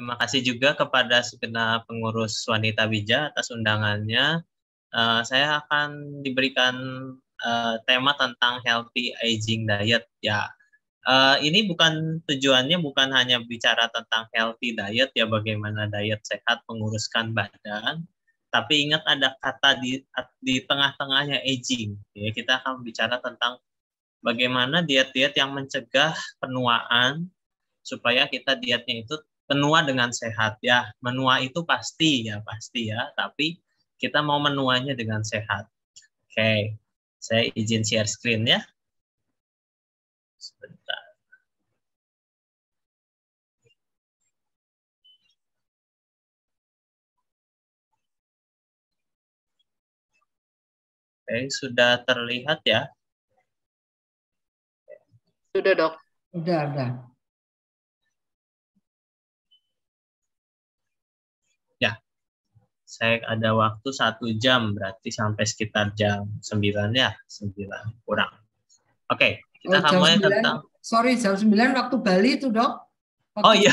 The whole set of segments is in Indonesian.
Terima kasih juga kepada segenap pengurus Wanita Bija atas undangannya. Saya akan diberikan tema tentang healthy aging diet. Ya, ini tujuannya bukan hanya bicara tentang healthy diet ya, bagaimana diet sehat menguruskan badan, tapi ingat ada kata di tengah-tengahnya aging. Ya, kita akan bicara tentang bagaimana diet-diet yang mencegah penuaan supaya kita dietnya itu menua dengan sehat ya. Menua itu pasti ya, tapi kita mau menuanya dengan sehat. Oke, saya izin share screen ya. Sebentar. Oke, sudah terlihat ya? Sudah, Dok. Udah. Ya, saya ada waktu 1 jam, berarti sampai sekitar jam 9 ya, 9 kurang. Oke, kita akan mulai tentang... Sorry, jam 9 waktu Bali itu, Dok. Oh iya,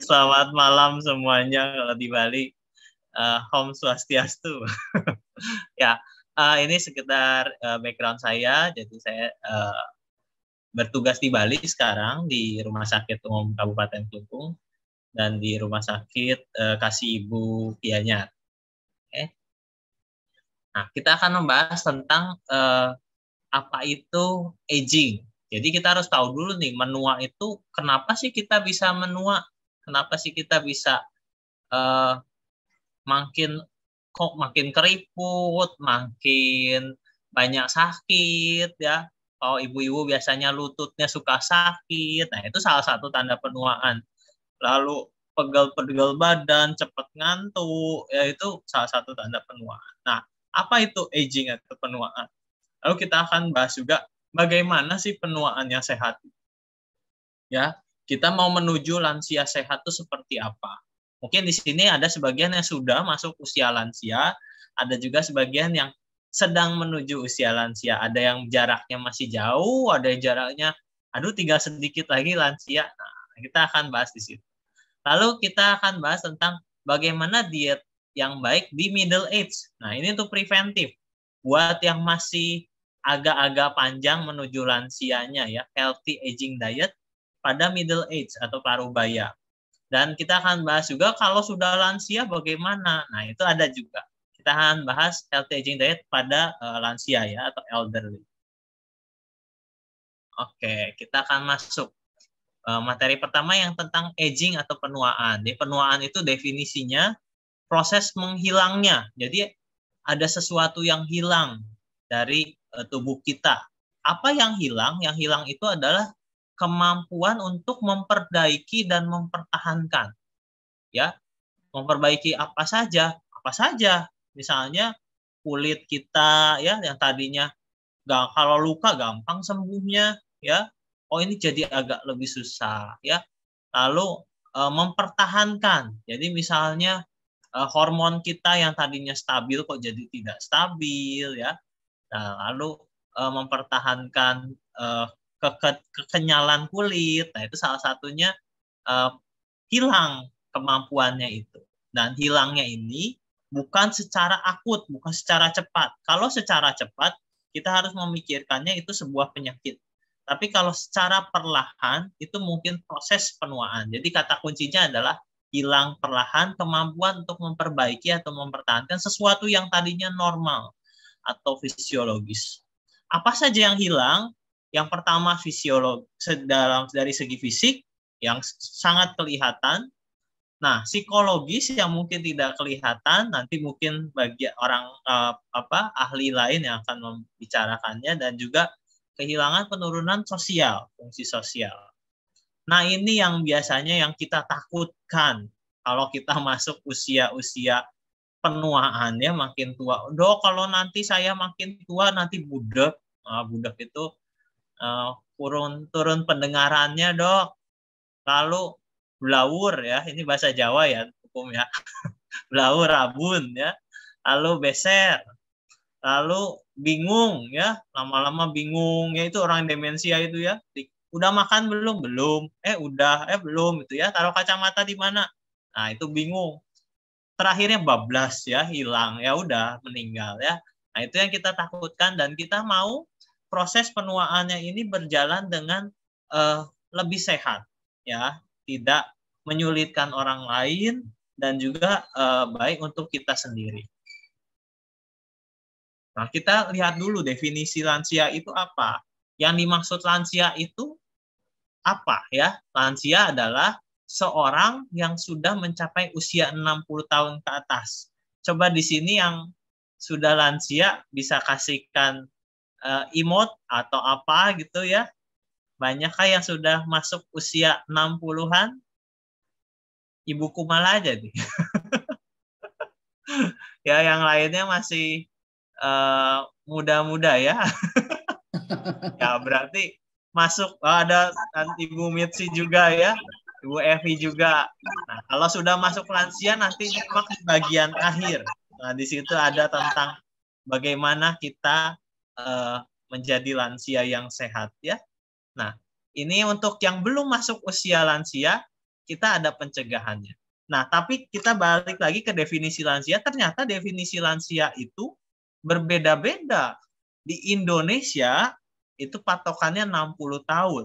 selamat malam semuanya kalau di Bali. Om Swastiastu. Ya, ini sekedar background saya. Jadi saya bertugas di Bali sekarang di Rumah Sakit Umum Kabupaten Klungkung dan di Rumah Sakit Kasih Ibu Gianyar. Okay. Nah, kita akan membahas tentang apa itu aging. Jadi kita harus tahu dulu nih, menua itu kenapa sih kita bisa menua? Kenapa sih kita bisa makin keriput, makin banyak sakit ya. Kalau ibu-ibu biasanya lututnya suka sakit, nah itu salah satu tanda penuaan. Lalu pegel-pegel badan, cepat ngantuk, ya itu salah satu tanda penuaan. Nah, apa itu aging atau penuaan? Lalu kita akan bahas juga bagaimana sih penuaan yang sehat. Ya, kita mau menuju lansia sehat itu seperti apa? Mungkin di sini ada sebagian yang sudah masuk usia lansia, ada juga sebagian yang sedang menuju usia lansia, ada yang jaraknya masih jauh, ada yang jaraknya tinggal sedikit lagi lansia. Nah, kita akan bahas di situ. Lalu kita akan bahas tentang bagaimana diet yang baik di middle age. Nah, ini untuk preventif. Buat yang masih agak-agak panjang menuju lansianya ya, healthy aging diet pada middle age atau parubaya. Dan kita akan bahas juga kalau sudah lansia bagaimana. Nah, itu ada juga. Kita akan bahas healthy aging diet pada lansia ya atau elderly. Oke, kita akan masuk. Materi pertama yang tentang aging atau penuaan. Jadi penuaan itu definisinya proses menghilangnya. Jadi ada sesuatu yang hilang dari tubuh kita. Apa yang hilang? Yang hilang itu adalah kemampuan untuk memperbaiki dan mempertahankan. Ya, memperbaiki apa saja? Misalnya kulit kita ya yang tadinya kalau luka gampang sembuhnya ya. Oh, ini jadi agak lebih susah ya. Lalu mempertahankan. Jadi misalnya hormon kita yang tadinya stabil kok jadi tidak stabil ya. Nah, lalu mempertahankan kekenyalan kulit. Nah, itu salah satunya hilang kemampuannya itu. Dan hilangnya ini bukan secara akut, bukan secara cepat. Kalau secara cepat, kita harus memikirkannya itu sebuah penyakit. Tapi kalau secara perlahan, itu mungkin proses penuaan. Jadi kata kuncinya adalah hilang perlahan kemampuan untuk memperbaiki atau mempertahankan sesuatu yang tadinya normal atau fisiologis. Apa saja yang hilang? Yang pertama dari segi fisik yang sangat kelihatan. Nah, psikologis yang mungkin tidak kelihatan, nanti mungkin bagi orang ahli lain yang akan membicarakannya, dan juga kehilangan penurunan sosial, fungsi sosial. Nah, ini yang biasanya yang kita takutkan kalau kita masuk usia-usia penuaan ya, makin tua. Dok, kalau nanti saya makin tua nanti budak. Budak itu turun pendengarannya, Dok. Lalu blawur ya, ini bahasa Jawa ya, hukum ya. Blawur, rabun ya. Lalu beser. Lalu bingung ya, lama-lama bingung ya, itu orang demensia itu ya, Udah makan belum? Belum. Udah. Belum gitu ya. Taruh kacamata di mana? Nah, itu bingung. Terakhirnya bablas ya, hilang. Ya udah, meninggal ya. Nah, itu yang kita takutkan dan kita mau proses penuaannya ini berjalan dengan lebih sehat ya, tidak menyulitkan orang lain dan juga baik untuk kita sendiri. Nah, kita lihat dulu definisi lansia itu apa. Yang dimaksud lansia itu apa ya? Lansia adalah seorang yang sudah mencapai usia 60 tahun ke atas. Coba di sini yang sudah lansia bisa kasihkan emote atau apa gitu ya. Banyakkah yang sudah masuk usia 60-an? Ibuku malah aja nih. Ya, yang lainnya masih muda-muda ya. Ya, berarti masuk. Ada Ibu Mitsi juga ya. Ibu Evi juga. Nah, kalau sudah masuk lansia nanti nyimak di bagian akhir. Nah, di situ ada tentang bagaimana kita menjadi lansia yang sehat ya. Nah, ini untuk yang belum masuk usia lansia, kita ada pencegahannya. Nah, tapi kita balik lagi ke definisi lansia. Ternyata definisi lansia itu berbeda-beda. Di Indonesia itu patokannya 60 tahun.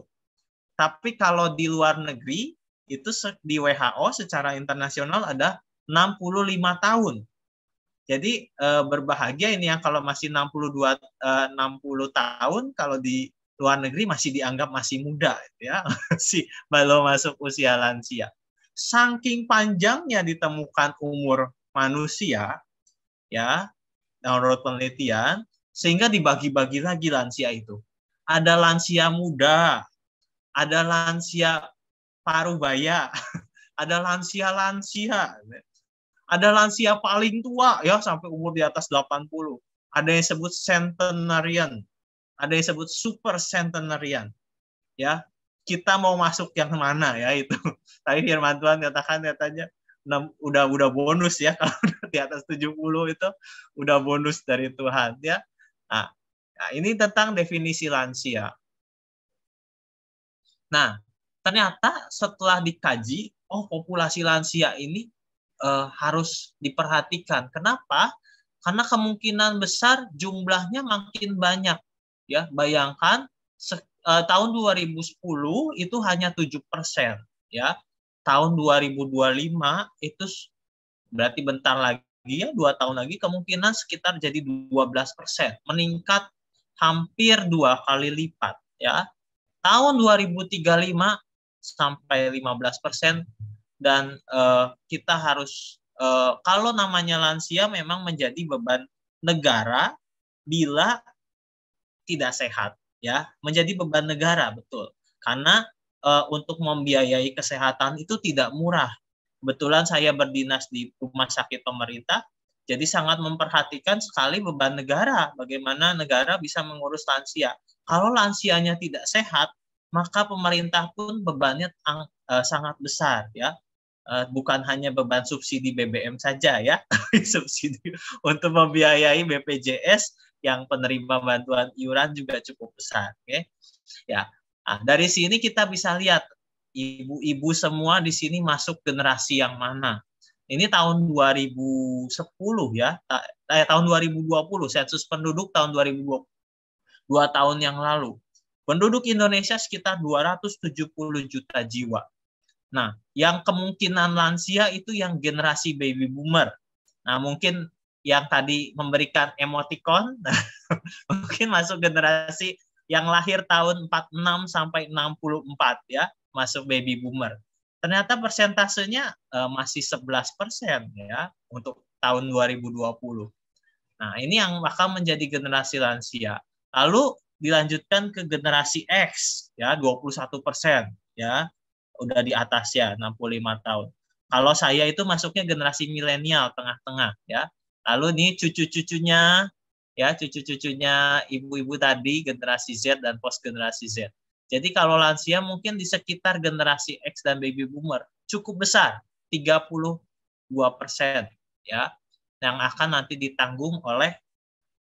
Tapi kalau di luar negeri, itu di WHO secara internasional ada 65 tahun. Jadi berbahagia ini yang kalau masih 60 tahun, kalau di luar negeri masih dianggap masih muda ya, masih belum masuk usia lansia. Saking panjangnya ditemukan umur manusia ya, menurut penelitian, sehingga dibagi-bagi lagi lansia itu. Ada lansia muda, ada lansia paruh baya, ada lansia-lansia, ada lansia paling tua ya sampai umur di atas 80. Ada yang disebut centenarian, ada yang disebut super centenarian. Ya, kita mau masuk yang mana ya itu. Tadi firman Tuhan katakan katanya udah bonus ya kalau di atas 70 itu udah bonus dari Tuhan ya. Nah, ini tentang definisi lansia. Nah, ternyata setelah dikaji, populasi lansia ini harus diperhatikan. Kenapa? Karena kemungkinan besar jumlahnya makin banyak. Ya, bayangkan tahun 2010 itu hanya 7%. Ya, tahun 2025 itu berarti bentar lagi ya, 2 tahun lagi kemungkinan sekitar jadi 12%, meningkat hampir 2 kali lipat. Ya, tahun 2035 sampai 15%. Dan kita harus kalau namanya lansia memang menjadi beban negara bila tidak sehat ya, menjadi beban negara betul, karena untuk membiayai kesehatan itu tidak murah. Kebetulan saya berdinas di rumah sakit pemerintah, jadi sangat memperhatikan sekali beban negara, bagaimana negara bisa mengurus lansia. Kalau lansianya tidak sehat, maka pemerintah pun bebannya sangat besar ya. Bukan hanya beban subsidi BBM saja ya, subsidi untuk membiayai BPJS yang penerima bantuan iuran juga cukup besar. Okay? Ya, nah, dari sini kita bisa lihat ibu-ibu semua di sini masuk generasi yang mana. Ini tahun 2010 ya, tahun 2020, sensus penduduk tahun 2020, 2 tahun yang lalu. Penduduk Indonesia sekitar 270 juta jiwa. Nah, yang kemungkinan lansia itu yang generasi baby boomer. Nah, mungkin yang tadi memberikan emoticon, mungkin masuk generasi yang lahir tahun 46 sampai 64 ya, masuk baby boomer. Ternyata persentasenya masih 11% ya untuk tahun 2020. Nah, ini yang akan menjadi generasi lansia. Lalu dilanjutkan ke generasi X ya, 21% ya. Udah di atas ya, 65 tahun. Kalau saya itu masuknya generasi milenial tengah-tengah ya. Lalu nih cucu-cucunya ya, cucu-cucunya ibu-ibu tadi generasi Z dan post generasi Z. Jadi kalau lansia mungkin di sekitar generasi X dan baby boomer cukup besar, 32% ya, yang akan nanti ditanggung oleh,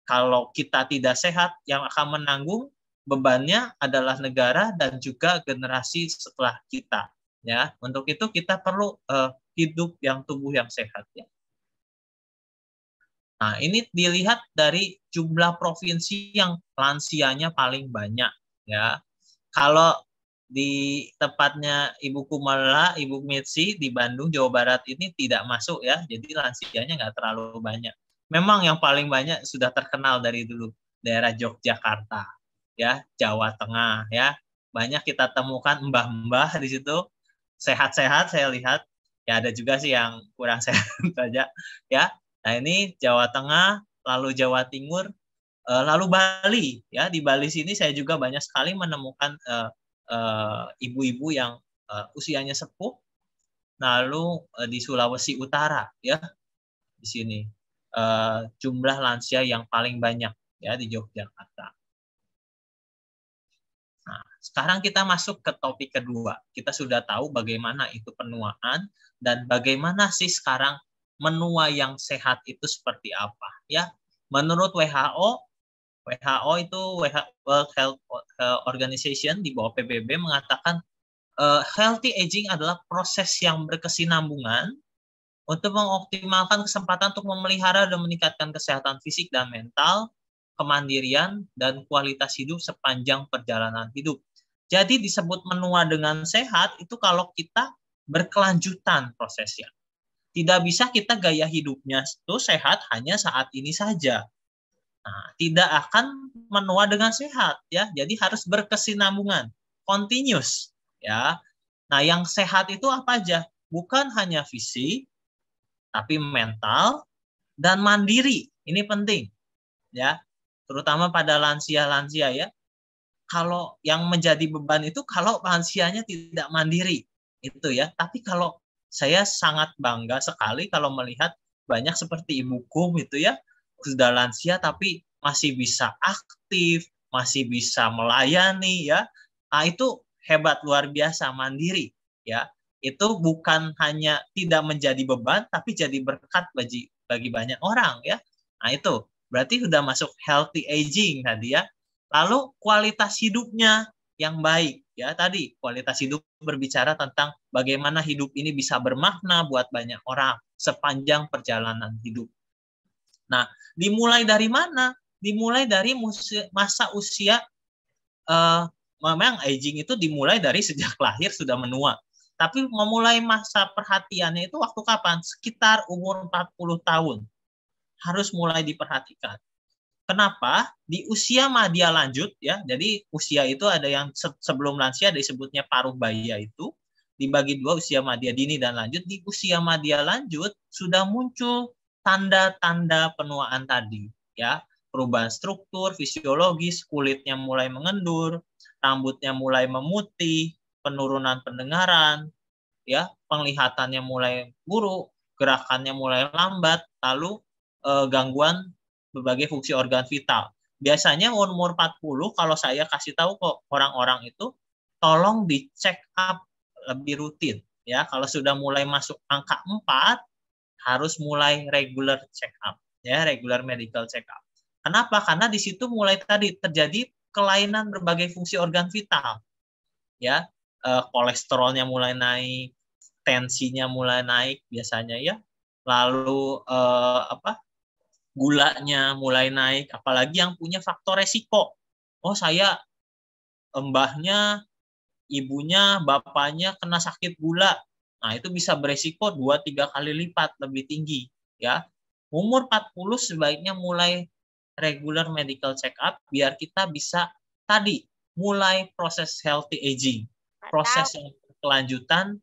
kalau kita tidak sehat, yang akan menanggung bebannya adalah negara dan juga generasi setelah kita. Ya, untuk itu kita perlu hidup yang tubuh yang sehat. Ya. Nah, ini dilihat dari jumlah provinsi yang lansianya paling banyak. Ya, kalau di tempatnya Ibu Kumala, Ibu Mitsi di Bandung, Jawa Barat ini tidak masuk ya, jadi lansianya nggak terlalu banyak. Memang yang paling banyak sudah terkenal dari dulu daerah Yogyakarta, ya Jawa Tengah, ya banyak kita temukan mbah-mbah di situ sehat-sehat saya lihat. Ya ada juga sih yang kurang sehat saja, ya. Nah ini Jawa Tengah, lalu Jawa Timur, lalu Bali, ya di Bali sini saya juga banyak sekali menemukan ibu-ibu yang usianya sepuh, lalu di Sulawesi Utara, ya di sini jumlah lansia yang paling banyak ya di Yogyakarta. Nah, sekarang kita masuk ke topik kedua. Kita sudah tahu bagaimana itu penuaan dan bagaimana sih sekarang menua yang sehat itu seperti apa, ya. Menurut WHO itu World Health Organization di bawah PBB mengatakan healthy aging adalah proses yang berkesinambungan untuk mengoptimalkan kesempatan untuk memelihara dan meningkatkan kesehatan fisik dan mental, kemandirian, dan kualitas hidup sepanjang perjalanan hidup. Jadi disebut menua dengan sehat itu kalau kita berkelanjutan prosesnya. Tidak bisa kita gaya hidupnya itu sehat hanya saat ini saja. Nah, tidak akan menua dengan sehat ya. Jadi harus berkesinambungan, continuous ya. Nah, yang sehat itu apa aja? Bukan hanya fisik, tapi mental dan mandiri. Ini penting ya. Terutama pada lansia-lansia ya. Kalau yang menjadi beban itu kalau lansianya tidak mandiri itu ya. Tapi kalau saya sangat bangga sekali kalau melihat banyak seperti ibuku itu ya, sudah lansia tapi masih bisa aktif, masih bisa melayani ya. Nah, itu hebat luar biasa, mandiri ya. Itu bukan hanya tidak menjadi beban tapi jadi berkat bagi banyak orang ya. Nah, itu berarti sudah masuk healthy aging tadi ya. Lalu kualitas hidupnya yang baik ya, tadi kualitas hidup berbicara tentang bagaimana hidup ini bisa bermakna buat banyak orang sepanjang perjalanan hidup. Nah, dimulai dari mana? Dimulai dari masa usia, memang aging itu dimulai dari sejak lahir sudah menua. Tapi memulai masa perhatiannya itu waktu kapan? Sekitar umur 40 tahun. Harus mulai diperhatikan. Kenapa? Di usia madya lanjut ya. Jadi usia itu ada yang sebelum lansia disebutnya paruh baya itu. Dibagi dua, usia madya dini dan lanjut. Di usia madya lanjut sudah muncul tanda-tanda penuaan tadi ya. Perubahan struktur, fisiologis, kulitnya mulai mengendur, rambutnya mulai memutih, penurunan pendengaran, ya, penglihatannya mulai buruk, gerakannya mulai lambat, lalu gangguan berbagai fungsi organ vital. Biasanya umur 40 kalau saya kasih tahu kok orang-orang itu tolong dicek up lebih rutin ya. Kalau sudah mulai masuk angka 4 harus mulai regular check up ya, regular medical check up. Kenapa? Karena di situ mulai tadi terjadi kelainan berbagai fungsi organ vital. Ya, kolesterolnya mulai naik, tensinya mulai naik biasanya ya. Lalu gulanya mulai naik, apalagi yang punya faktor resiko. Oh, saya mbahnya, ibunya, bapaknya kena sakit gula. Nah, itu bisa beresiko 2-3 kali lipat lebih tinggi, ya. Umur 40 sebaiknya mulai regular medical check up biar kita bisa tadi mulai proses healthy aging, proses yang berkelanjutan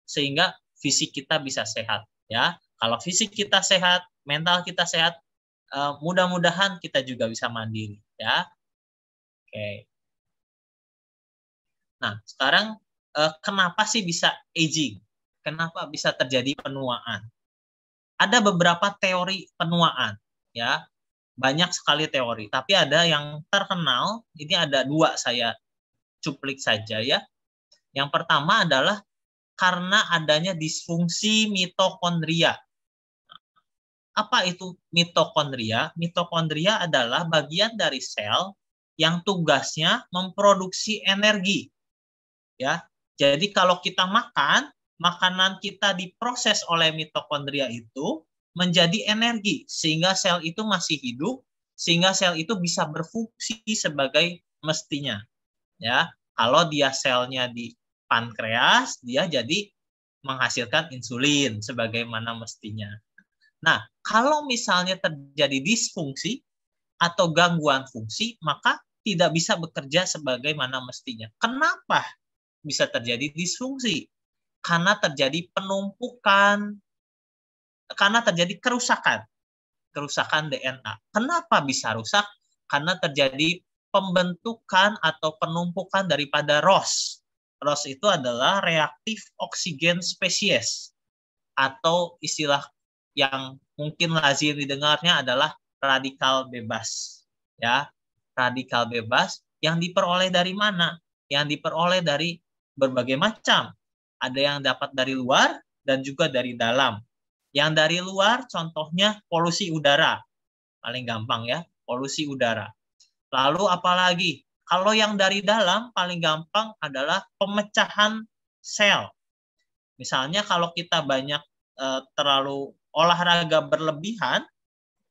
sehingga fisik kita bisa sehat, ya. Kalau fisik kita sehat, mental kita sehat, mudah-mudahan kita juga bisa mandiri ya. Oke. Nah, sekarang kenapa sih bisa aging? Kenapa bisa terjadi penuaan? Ada beberapa teori penuaan ya. Banyak sekali teori, tapi ada yang terkenal, ini ada 2 saya cuplik saja ya. Yang pertama adalah karena adanya disfungsi mitokondria. Apa itu mitokondria? Mitokondria adalah bagian dari sel yang tugasnya memproduksi energi. Ya. Jadi kalau kita makan, makanan kita diproses oleh mitokondria itu menjadi energi sehingga sel itu masih hidup, sehingga sel itu bisa berfungsi sebagai mestinya. Ya, kalau dia selnya di pankreas, dia jadi menghasilkan insulin sebagaimana mestinya. Nah, kalau misalnya terjadi disfungsi atau gangguan fungsi, maka tidak bisa bekerja sebagaimana mestinya. Kenapa bisa terjadi disfungsi? Karena terjadi penumpukan, karena terjadi kerusakan DNA. Kenapa bisa rusak? Karena terjadi pembentukan atau penumpukan daripada ROS. ROS itu adalah reaktif oksigen spesies, atau istilah yang mungkin lazim didengarnya adalah radikal bebas. Ya, radikal bebas yang diperoleh dari mana? Yang diperoleh dari berbagai macam. Ada yang dapat dari luar dan juga dari dalam. Yang dari luar contohnya polusi udara. Paling gampang ya, polusi udara. Lalu apalagi? Kalau yang dari dalam paling gampang adalah pemecahan sel. Misalnya kalau kita banyak terlalu olahraga berlebihan,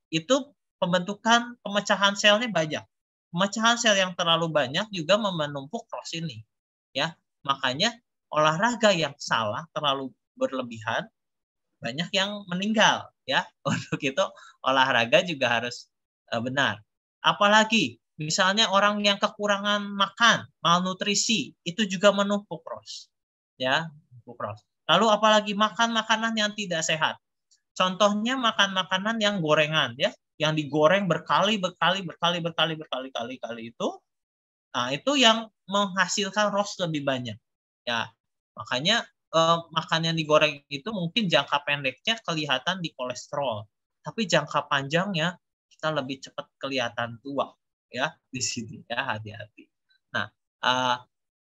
itu pembentukan pemecahan selnya banyak. Pemecahan sel yang terlalu banyak juga menumpuk ROS ini. Ya, makanya olahraga yang salah terlalu berlebihan banyak yang meninggal ya. Untuk itu olahraga juga harus benar. Apalagi misalnya orang yang kekurangan makan, malnutrisi, itu juga menumpuk ROS. Ya, menumpuk ROS. Lalu apalagi makan makanan yang tidak sehat. Contohnya makan makanan yang gorengan ya, yang digoreng berkali itu. Nah, itu yang menghasilkan ROS lebih banyak. Ya, makanya makan yang digoreng itu mungkin jangka pendeknya kelihatan di kolesterol, tapi jangka panjangnya kita lebih cepat kelihatan tua ya di sini ya, hati-hati. Nah,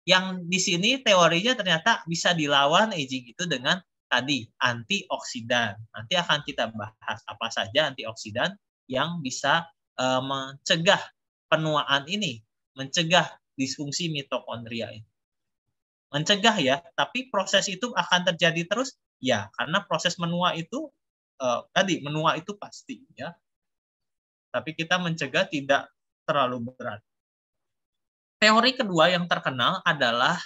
yang di sini teorinya ternyata bisa dilawan aging itu dengan tadi antioksidan. Nanti akan kita bahas apa saja antioksidan yang bisa mencegah penuaan ini, mencegah disfungsi mitokondria ini. Mencegah ya, tapi proses itu akan terjadi terus ya, karena proses menua itu tadi menua itu pasti ya. Tapi kita mencegah tidak terlalu berat. Teori kedua yang terkenal adalah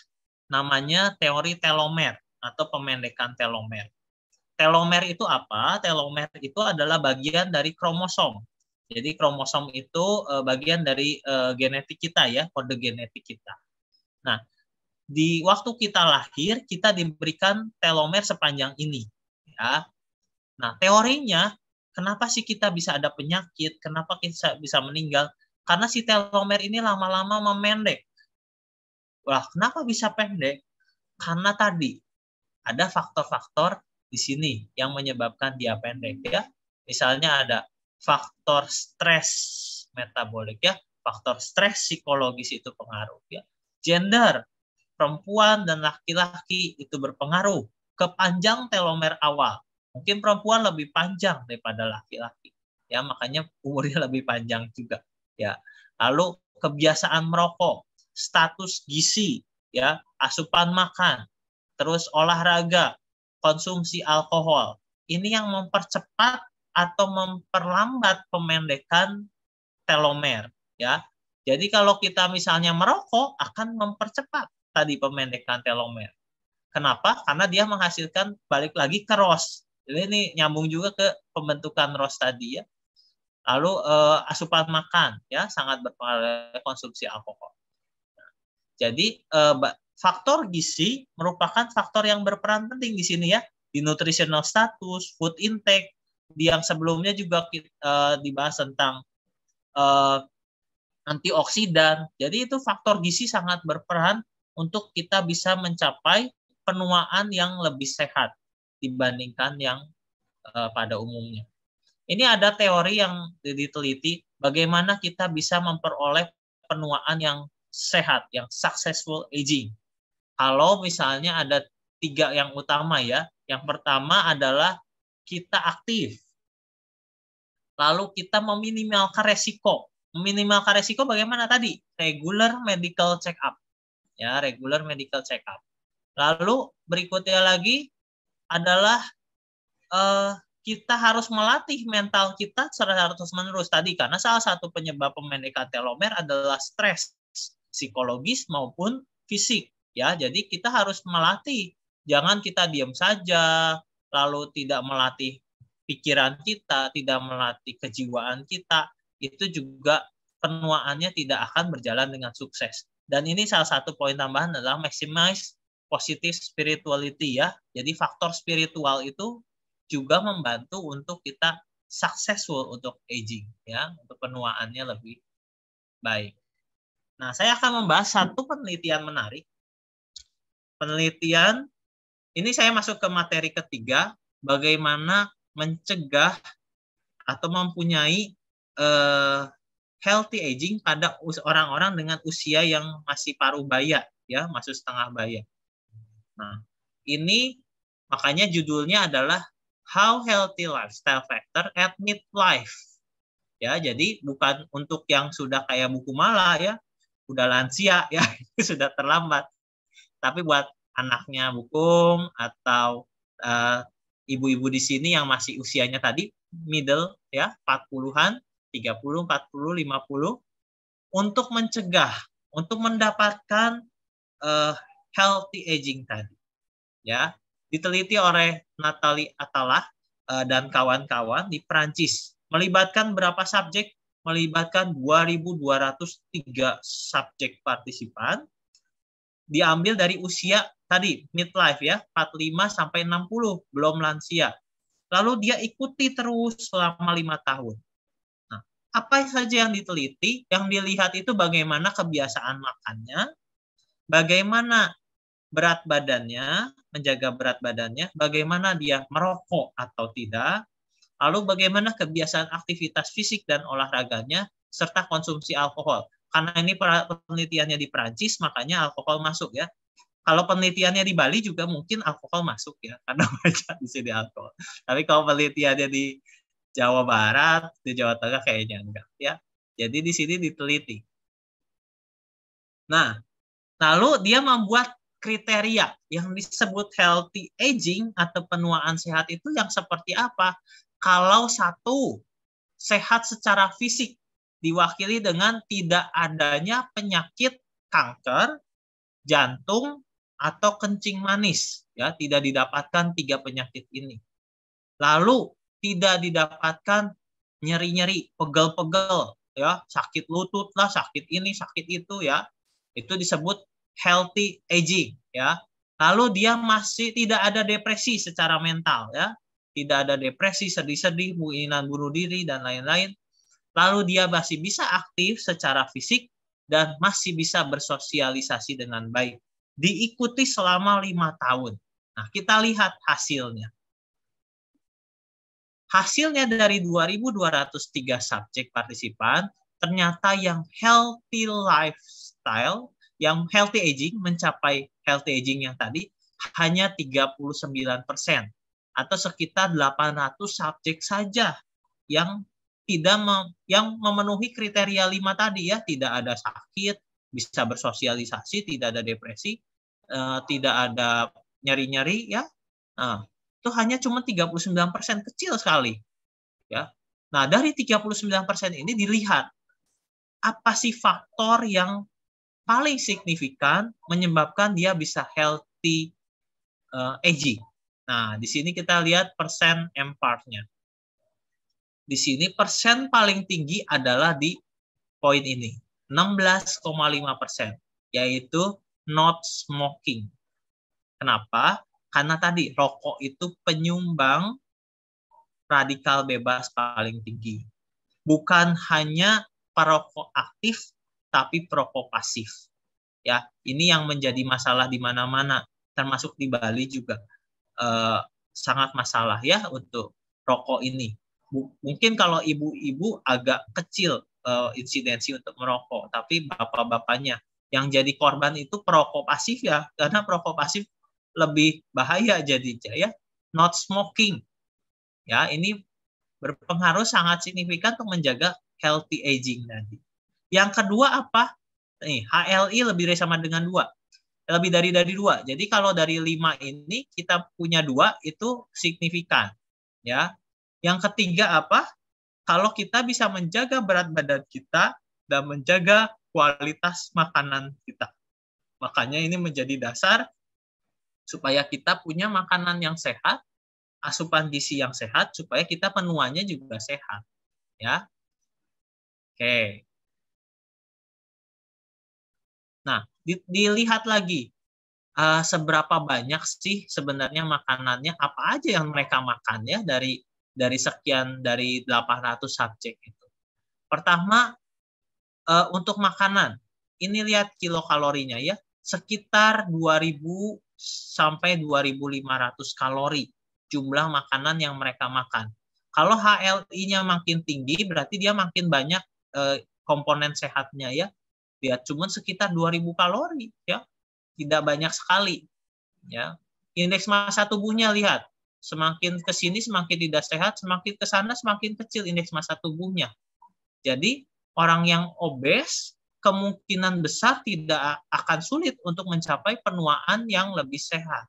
namanya teori telomer atau pemendekan telomer. Telomer itu apa? Telomer itu adalah bagian dari kromosom. Jadi kromosom itu bagian dari genetik kita ya, kode genetik kita. Nah, di waktu kita lahir, kita diberikan telomer sepanjang ini. Ya. Nah, teorinya, kenapa sih kita bisa ada penyakit? Kenapa kita bisa meninggal? Karena si telomer ini lama-lama memendek. Wah, kenapa bisa pendek? Karena tadi ada faktor-faktor di sini yang menyebabkan dia pendek. Ya. Misalnya ada faktor stres metabolik, ya, faktor stres psikologis itu pengaruh. Ya. Gender, perempuan dan laki-laki itu berpengaruh ke panjang telomer awal. Mungkin perempuan lebih panjang daripada laki-laki. Ya, makanya umurnya lebih panjang juga, ya. Lalu kebiasaan merokok, status gizi, ya, asupan makan, terus olahraga, konsumsi alkohol. Ini yang mempercepat atau memperlambat pemendekan telomer, ya. Jadi kalau kita misalnya merokok akan mempercepat tadi pemendekan telomer. Kenapa? Karena dia menghasilkan balik lagi ke ROS. Jadi ini nyambung juga ke pembentukan ROS tadi ya. Lalu asupan makan ya sangat berpengaruh konsumsi alkohol. Nah, jadi faktor gizi merupakan faktor yang berperan penting di sini ya, di nutritional status, food intake. Di yang sebelumnya juga dibahas tentang antioksidan. Jadi itu faktor gizi sangat berperan untuk kita bisa mencapai penuaan yang lebih sehat dibandingkan yang pada umumnya. Ini ada teori yang diteliti bagaimana kita bisa memperoleh penuaan yang sehat, yang successful aging. Kalau misalnya ada 3 yang utama ya. Yang pertama adalah kita aktif. Lalu kita meminimalkan resiko Meminimalkan resiko bagaimana tadi? Regular medical check up. Ya, regular medical check up. Lalu berikutnya lagi adalah kita harus melatih mental kita secara terus-menerus tadi, karena salah satu penyebab pendekatan telomer adalah stres psikologis maupun fisik. Ya, jadi kita harus melatih. Jangan kita diam saja, lalu tidak melatih pikiran kita, tidak melatih kejiwaan kita. Itu juga penuaannya tidak akan berjalan dengan sukses. Dan ini salah satu poin tambahan adalah maximize positive spirituality ya. Jadi faktor spiritual itu juga membantu untuk kita successful untuk aging ya, untuk penuaannya lebih baik. Nah, saya akan membahas satu penelitian menarik. Penelitian ini saya masuk ke materi ketiga, bagaimana mencegah atau mempunyai healthy aging pada orang-orang dengan usia yang masih paruh baya ya, masuk setengah baya. Nah, ini makanya judulnya adalah How Healthy Lifestyle Factor at Midlife. Ya, jadi bukan untuk yang sudah kayak buku Mala ya, udah lansia ya, itu sudah terlambat. Tapi buat anaknya Bukum atau ibu-ibu di sini yang masih usianya tadi middle ya, 40-an, 30, 40, 50 untuk mencegah, untuk mendapatkan healthy aging tadi. Ya, diteliti oleh Nathalie Atala dan kawan-kawan di Prancis. Melibatkan berapa subjek? Melibatkan 2.203 subjek partisipan. Diambil dari usia tadi midlife ya, 45 sampai 60, belum lansia. Lalu dia ikuti terus selama 5 tahun. Nah, apa saja yang diteliti? Yang dilihat itu bagaimana kebiasaan makannya, bagaimana berat badannya, menjaga berat badannya, bagaimana dia merokok atau tidak, lalu bagaimana kebiasaan aktivitas fisik dan olahraganya, serta konsumsi alkohol. Karena ini penelitiannya di Prancis, makanya alkohol masuk ya. Kalau penelitiannya di Bali juga mungkin alkohol masuk ya, karena banyak di sini alkohol. Tapi kalau penelitiannya di Jawa Barat, di Jawa Tengah kayaknya enggak ya. Jadi di sini diteliti. Nah, lalu dia membuat kriteria yang disebut healthy aging atau penuaan sehat itu yang seperti apa? Kalau satu, sehat secara fisik, diwakili dengan tidak adanya penyakit kanker, jantung, atau kencing manis. Ya, tidak didapatkan 3 penyakit ini. Lalu tidak didapatkan nyeri-nyeri, pegel-pegel, ya, sakit lutut lah, sakit ini, sakit itu ya. Itu disebut healthy aging ya. Lalu dia masih tidak ada depresi secara mental ya. Tidak ada depresi, sedih-sedih, keinginan bunuh diri dan lain-lain. Lalu dia masih bisa aktif secara fisik dan masih bisa bersosialisasi dengan baik. Diikuti selama 5 tahun. Nah, kita lihat hasilnya. Hasilnya dari 2.203 subjek partisipan, ternyata yang healthy lifestyle, yang healthy aging, mencapai healthy aging yang tadi, hanya 39%. Atau sekitar 800 subjek saja yang yang memenuhi kriteria 5 tadi ya, tidak ada sakit, bisa bersosialisasi, tidak ada depresi, tidak ada nyeri-nyeri ya. Nah, itu hanya cuma 39%, kecil sekali. Ya. Nah, dari 39% ini dilihat apa sih faktor yang paling signifikan menyebabkan dia bisa healthy aging. Nah, di sini kita lihat persen MPART-nya. Di sini persen paling tinggi adalah di poin ini, 16,5%, yaitu not smoking. Kenapa? Karena tadi rokok itu penyumbang radikal bebas paling tinggi. Bukan hanya perokok aktif, tapi perokok pasif. Ya, ini yang menjadi masalah di mana-mana, termasuk di Bali juga sangat masalah ya untuk rokok ini. Mungkin kalau ibu-ibu agak kecil insidensi untuk merokok, tapi bapak-bapaknya yang jadi korban itu perokok pasif ya, karena perokok pasif lebih bahaya jadinya ya. Not smoking. Ya, ini berpengaruh sangat signifikan untuk menjaga healthy aging tadi. Yang kedua apa? Nih, HLI lebih dari sama dengan 2. Lebih dari 2. Jadi kalau dari 5 ini kita punya 2 itu signifikan. Ya. Yang ketiga apa? Kalau kita bisa menjaga berat badan kita dan menjaga kualitas makanan kita. Makanya ini menjadi dasar supaya kita punya makanan yang sehat, asupan gizi yang sehat, supaya kita penuaannya juga sehat. Ya. Oke. Nah, dilihat lagi seberapa banyak sih sebenarnya makanannya, apa aja yang mereka makan ya dari sekian dari 800 subjek itu. Pertama, untuk makanan, ini lihat kilokalorinya ya, sekitar 2000 sampai 2500 kalori jumlah makanan yang mereka makan. Kalau HLI-nya makin tinggi, berarti dia makin banyak komponen sehatnya ya. Dia cuma sekitar 2000 kalori ya. Tidak banyak sekali ya. Indeks massa tubuhnya lihat, semakin ke sini semakin tidak sehat, semakin ke sana semakin kecil indeks massa tubuhnya. Jadi orang yang obes kemungkinan besar tidak akan sulit untuk mencapai penuaan yang lebih sehat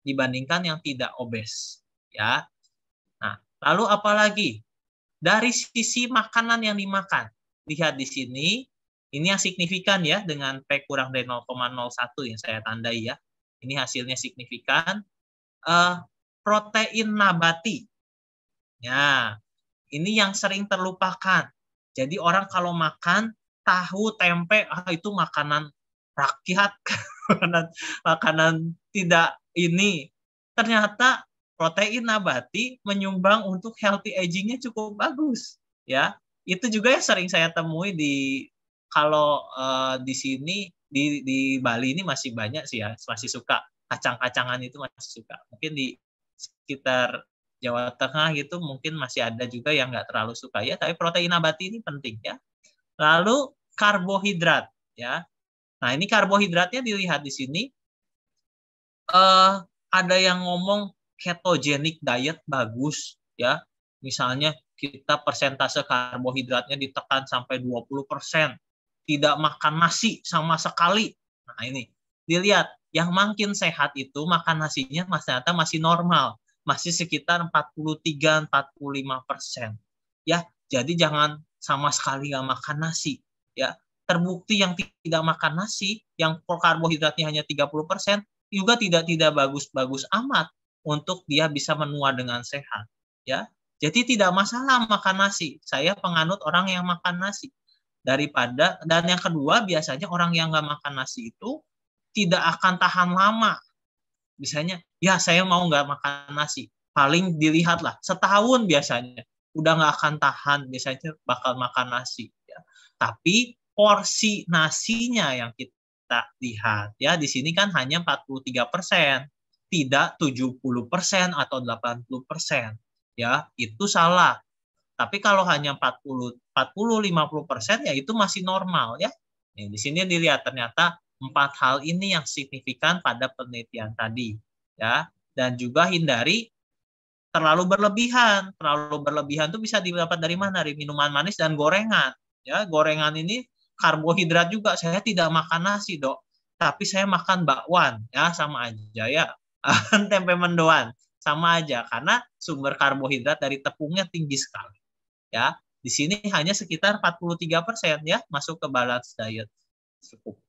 dibandingkan yang tidak obes ya. Nah, lalu apalagi dari sisi makanan yang dimakan, lihat di sini. Ini yang signifikan ya, dengan P kurang dari 0,01 yang saya tandai ya. Ini hasilnya signifikan. Protein nabati. Ya, ini yang sering terlupakan. Jadi orang kalau makan tahu, tempe, itu makanan rakyat, makanan tidak ini. Ternyata protein nabati menyumbang untuk healthy aging-nya cukup bagus. Ya, itu juga yang sering saya temui kalau di sini di Bali ini masih banyak sih ya, masih suka kacang-kacangan itu masih suka. Mungkin di sekitar Jawa Tengah gitu mungkin masih ada juga yang nggak terlalu suka ya, tapi protein nabati ini penting ya. Lalu karbohidrat ya. Nah, ini karbohidratnya dilihat di sini. Ada yang ngomong ketogenic diet bagus ya. Misalnya kita persentase karbohidratnya ditekan sampai 20%. Tidak makan nasi sama sekali. Nah, ini dilihat yang makin sehat itu makan nasinya ternyata masih normal, masih sekitar 43-45%. Ya, jadi jangan sama sekali nggak makan nasi. Ya, terbukti yang tidak makan nasi, yang karbohidratnya hanya 30%, juga tidak bagus-bagus amat untuk dia bisa menua dengan sehat. Ya, jadi tidak masalah makan nasi. Saya penganut orang yang makan nasi. Dan yang kedua, biasanya orang yang nggak makan nasi itu tidak akan tahan lama. Misalnya, ya saya mau nggak makan nasi. Paling dilihatlah, setahun biasanya. Udah nggak akan tahan, biasanya bakal makan nasi. Ya. Tapi porsi nasinya yang kita lihat, ya di sini kan hanya 43%. Tidak 70% atau 80%. Ya, itu salah. Tapi kalau hanya 40-50% ya itu masih normal ya. Nah, di sini dilihat ternyata 4 hal ini yang signifikan pada penelitian tadi ya. Dan juga hindari terlalu berlebihan. Terlalu berlebihan itu bisa didapat dari mana? Dari minuman manis dan gorengan. Ya, gorengan ini karbohidrat juga. Saya tidak makan nasi, Dok. Tapi saya makan bakwan, ya sama aja ya. Tempe mendoan sama aja karena sumber karbohidrat dari tepungnya tinggi sekali. Ya, di sini hanya sekitar 43% ya masuk ke balance diet. Cukup.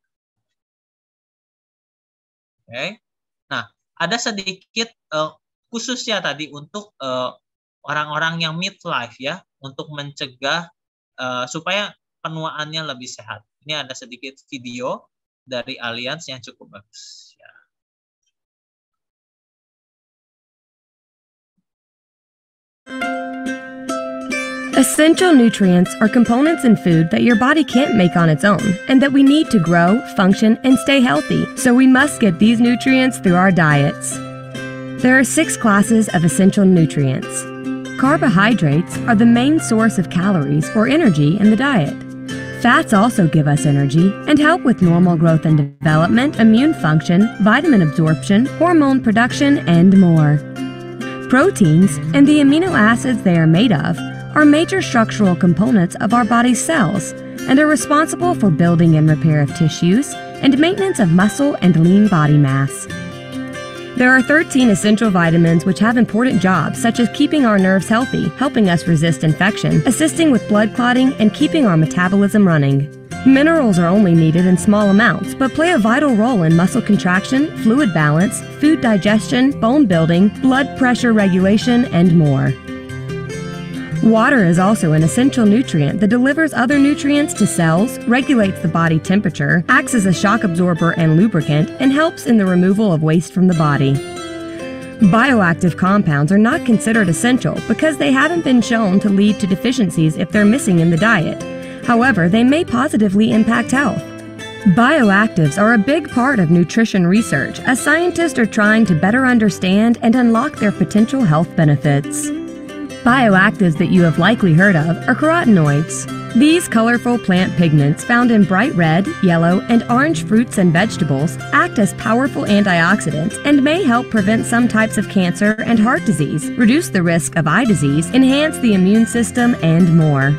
Oke. Nah, ada sedikit khususnya tadi untuk orang-orang yang midlife ya, untuk mencegah supaya penuaannya lebih sehat. Ini ada sedikit video dari Allianz yang cukup bagus. Ya. Essential nutrients are components in food that your body can't make on its own and that we need to grow, function, and stay healthy. So we must get these nutrients through our diets. There are 6 classes of essential nutrients. Carbohydrates are the main source of calories or energy in the diet. Fats also give us energy and help with normal growth and development, immune function, vitamin absorption, hormone production, and more. Proteins and the amino acids they are made of are major structural components of our body's cells and are responsible for building and repair of tissues and maintenance of muscle and lean body mass. There are 13 essential vitamins which have important jobs such as keeping our nerves healthy, helping us resist infection, assisting with blood clotting, and keeping our metabolism running. Minerals are only needed in small amounts, but play a vital role in muscle contraction, fluid balance, food digestion, bone building, blood pressure regulation, and more. Water is also an essential nutrient that delivers other nutrients to cells, regulates the body temperature, acts as a shock absorber and lubricant, and helps in the removal of waste from the body. Bioactive compounds are not considered essential because they haven't been shown to lead to deficiencies if they're missing in the diet. However, they may positively impact health. Bioactives are a big part of nutrition research as scientists are trying to better understand and unlock their potential health benefits. Bioactives that you have likely heard of are carotenoids. These colorful plant pigments found in bright red, yellow, and orange fruits and vegetables act as powerful antioxidants and may help prevent some types of cancer and heart disease, reduce the risk of eye disease, enhance the immune system, and more.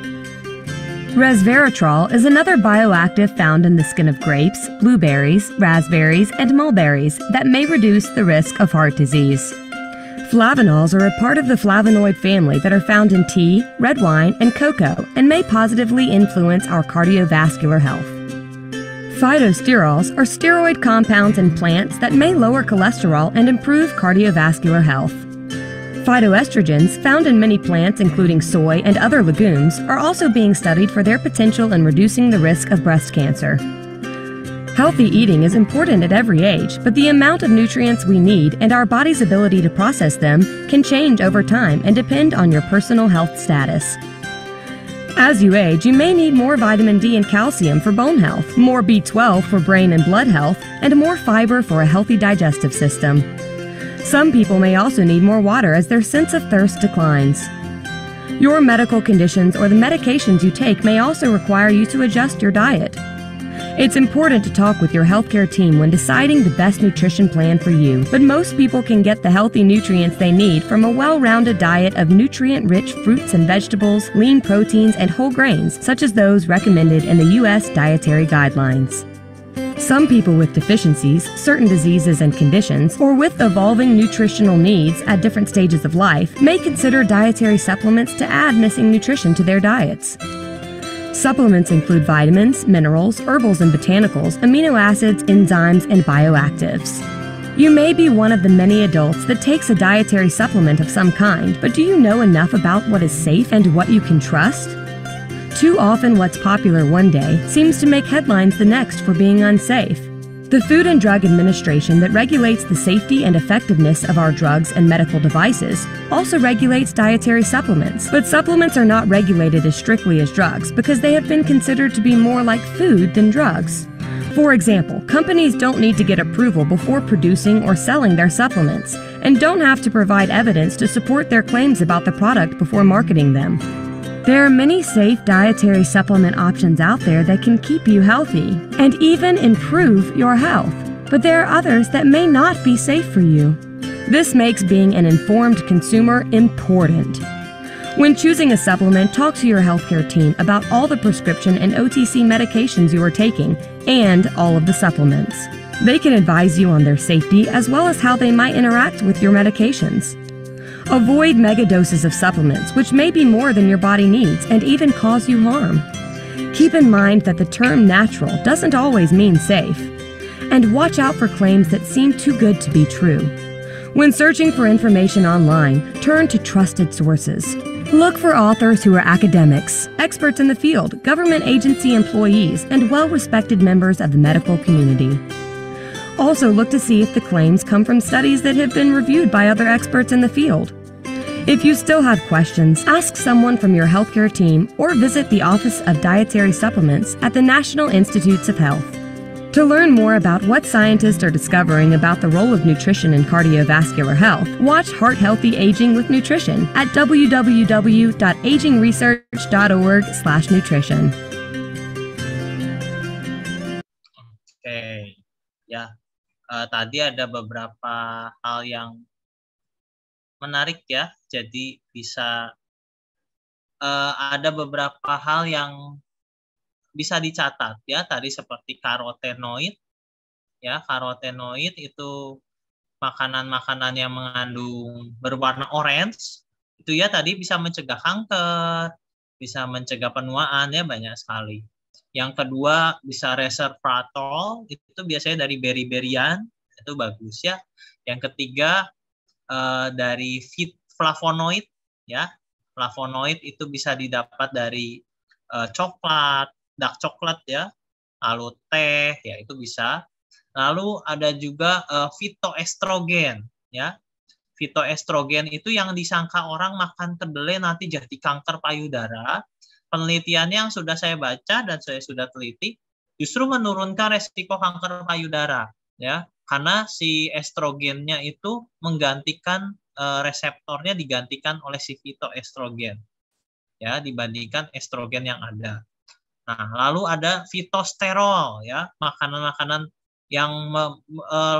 Resveratrol is another bioactive found in the skin of grapes, blueberries, raspberries, and mulberries that may reduce the risk of heart disease. Flavonols are a part of the flavonoid family that are found in tea, red wine, and cocoa and may positively influence our cardiovascular health. Phytosterols are steroid compounds in plants that may lower cholesterol and improve cardiovascular health. Phytoestrogens, found in many plants including soy and other legumes, are also being studied for their potential in reducing the risk of breast cancer. Healthy eating is important at every age, but the amount of nutrients we need and our body's ability to process them can change over time and depend on your personal health status. As you age, you may need more vitamin D and calcium for bone health, more B12 for brain and blood health, and more fiber for a healthy digestive system. Some people may also need more water as their sense of thirst declines. Your medical conditions or the medications you take may also require you to adjust your diet. It's important to talk with your healthcare team when deciding the best nutrition plan for you, but most people can get the healthy nutrients they need from a well-rounded diet of nutrient-rich fruits and vegetables, lean proteins, and whole grains, such as those recommended in the U.S. dietary guidelines. Some people with deficiencies, certain diseases and conditions, or with evolving nutritional needs at different stages of life may consider dietary supplements to add missing nutrition to their diets. Supplements include vitamins, minerals, herbals and botanicals, amino acids, enzymes, and bioactives. You may be one of the many adults that takes a dietary supplement of some kind, but do you know enough about what is safe and what you can trust? Too often what's popular one day seems to make headlines the next for being unsafe. The Food and Drug Administration that regulates the safety and effectiveness of our drugs and medical devices also regulates dietary supplements, but supplements are not regulated as strictly as drugs because they have been considered to be more like food than drugs. For example, companies don't need to get approval before producing or selling their supplements, and don't have to provide evidence to support their claims about the product before marketing them. There are many safe dietary supplement options out there that can keep you healthy and even improve your health, but there are others that may not be safe for you. This makes being an informed consumer important. When choosing a supplement, talk to your healthcare team about all the prescription and OTC medications you are taking and all of the supplements. They can advise you on their safety as well as how they might interact with your medications. Avoid mega doses of supplements, which may be more than your body needs and even cause you harm. Keep in mind that the term natural doesn't always mean safe. And watch out for claims that seem too good to be true. When searching for information online, turn to trusted sources. Look for authors who are academics, experts in the field, government agency employees, and well-respected members of the medical community. Also look to see if the claims come from studies that have been reviewed by other experts in the field. If you still have questions, ask someone from your healthcare team or visit the Office of Dietary Supplements at the National Institutes of Health. To learn more about what scientists are discovering about the role of nutrition in cardiovascular health, watch Heart Healthy Aging with Nutrition at www.agingresearch.org/nutrition. Oke, ya. Tadi ada beberapa hal yang menarik ya. Jadi bisa ada beberapa hal yang bisa dicatat ya, tadi seperti karotenoid ya, karotenoid itu makanan-makanan yang mengandung berwarna orange itu ya tadi bisa mencegah kanker, bisa mencegah penuaan ya, banyak sekali. Yang kedua bisa resveratrol, itu biasanya dari beri-berian, itu bagus ya. Yang ketiga dari flavonoid ya. Flavonoid itu bisa didapat dari coklat, dark coklat ya. Lalu teh ya, itu bisa. Lalu ada juga fitoestrogen ya. Fitoestrogen itu yang disangka orang makan kedelai nanti jadi kanker payudara. Penelitian yang sudah saya baca dan saya sudah teliti justru menurunkan resiko kanker payudara ya, karena si estrogennya itu menggantikan reseptornya digantikan oleh si fitoestrogen ya, dibandingkan estrogen yang ada. Nah, lalu ada fitosterol ya, makanan-makanan yang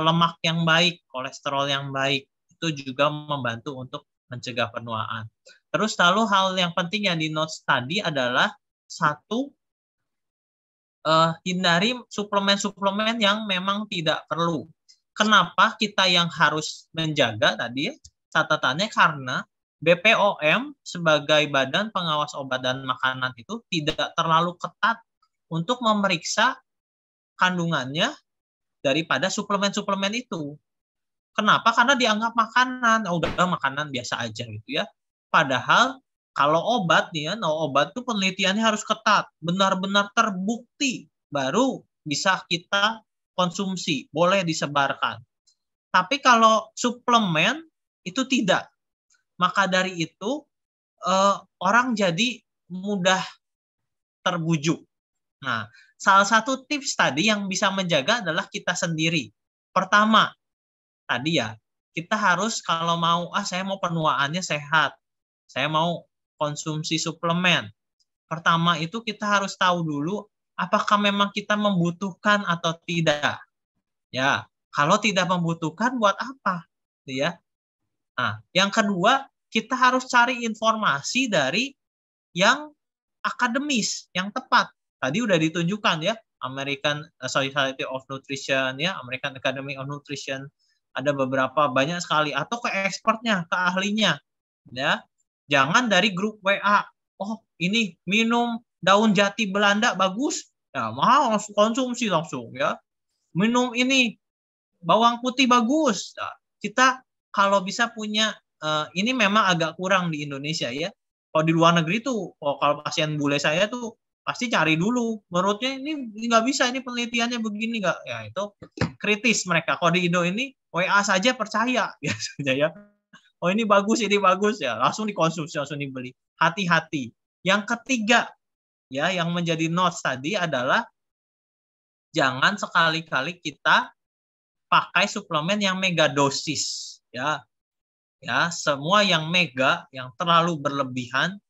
lemak yang baik, kolesterol yang baik, itu juga membantu untuk mencegah penuaan. Terus lalu hal yang penting yang di notes tadi adalah satu, hindari suplemen-suplemen yang memang tidak perlu. Kenapa kita yang harus menjaga tadi ya, catatannya karena BPOM sebagai Badan Pengawas Obat dan Makanan itu tidak terlalu ketat untuk memeriksa kandungannya daripada suplemen-suplemen itu. Kenapa? Karena dianggap makanan, udah makanan biasa aja gitu ya. Padahal kalau obat nih ya, obat itu penelitiannya harus ketat, benar-benar terbukti baru bisa kita konsumsi, boleh disebarkan. Tapi kalau suplemen itu tidak. Maka dari itu orang jadi mudah terbujuk. Nah, salah satu tips tadi yang bisa menjaga adalah kita sendiri. Pertama, tadi ya, kita harus kalau mau, saya mau penuaannya sehat, saya mau konsumsi suplemen. Pertama itu kita harus tahu dulu apakah memang kita membutuhkan atau tidak. Ya, kalau tidak membutuhkan buat apa? Ya. Nah, yang kedua, kita harus cari informasi dari yang akademis, yang tepat. Tadi udah ditunjukkan ya, American Society of Nutrition ya, American Academy of Nutrition, ada beberapa banyak sekali, atau ke expertnya, ke ahlinya ya. Jangan dari grup WA. Oh, ini minum daun jati Belanda bagus. Ya, mau langsung konsumsi langsung ya. Minum ini bawang putih bagus. Nah, kita kalau bisa punya ini memang agak kurang di Indonesia ya. Kalau di luar negeri tuh, kalau pasien bule saya tuh pasti cari dulu. Menurutnya ini nggak bisa, ini penelitiannya begini nggak. Ya itu kritis mereka. Kalau di Indo ini WA saja percaya biasanya ya. Oh ini bagus ya, langsung dikonsumsi, langsung dibeli. Hati-hati. Yang ketiga, ya yang menjadi notes tadi adalah jangan sekali-kali kita pakai suplemen yang mega dosis, ya. Ya, semua yang mega, yang terlalu berlebihan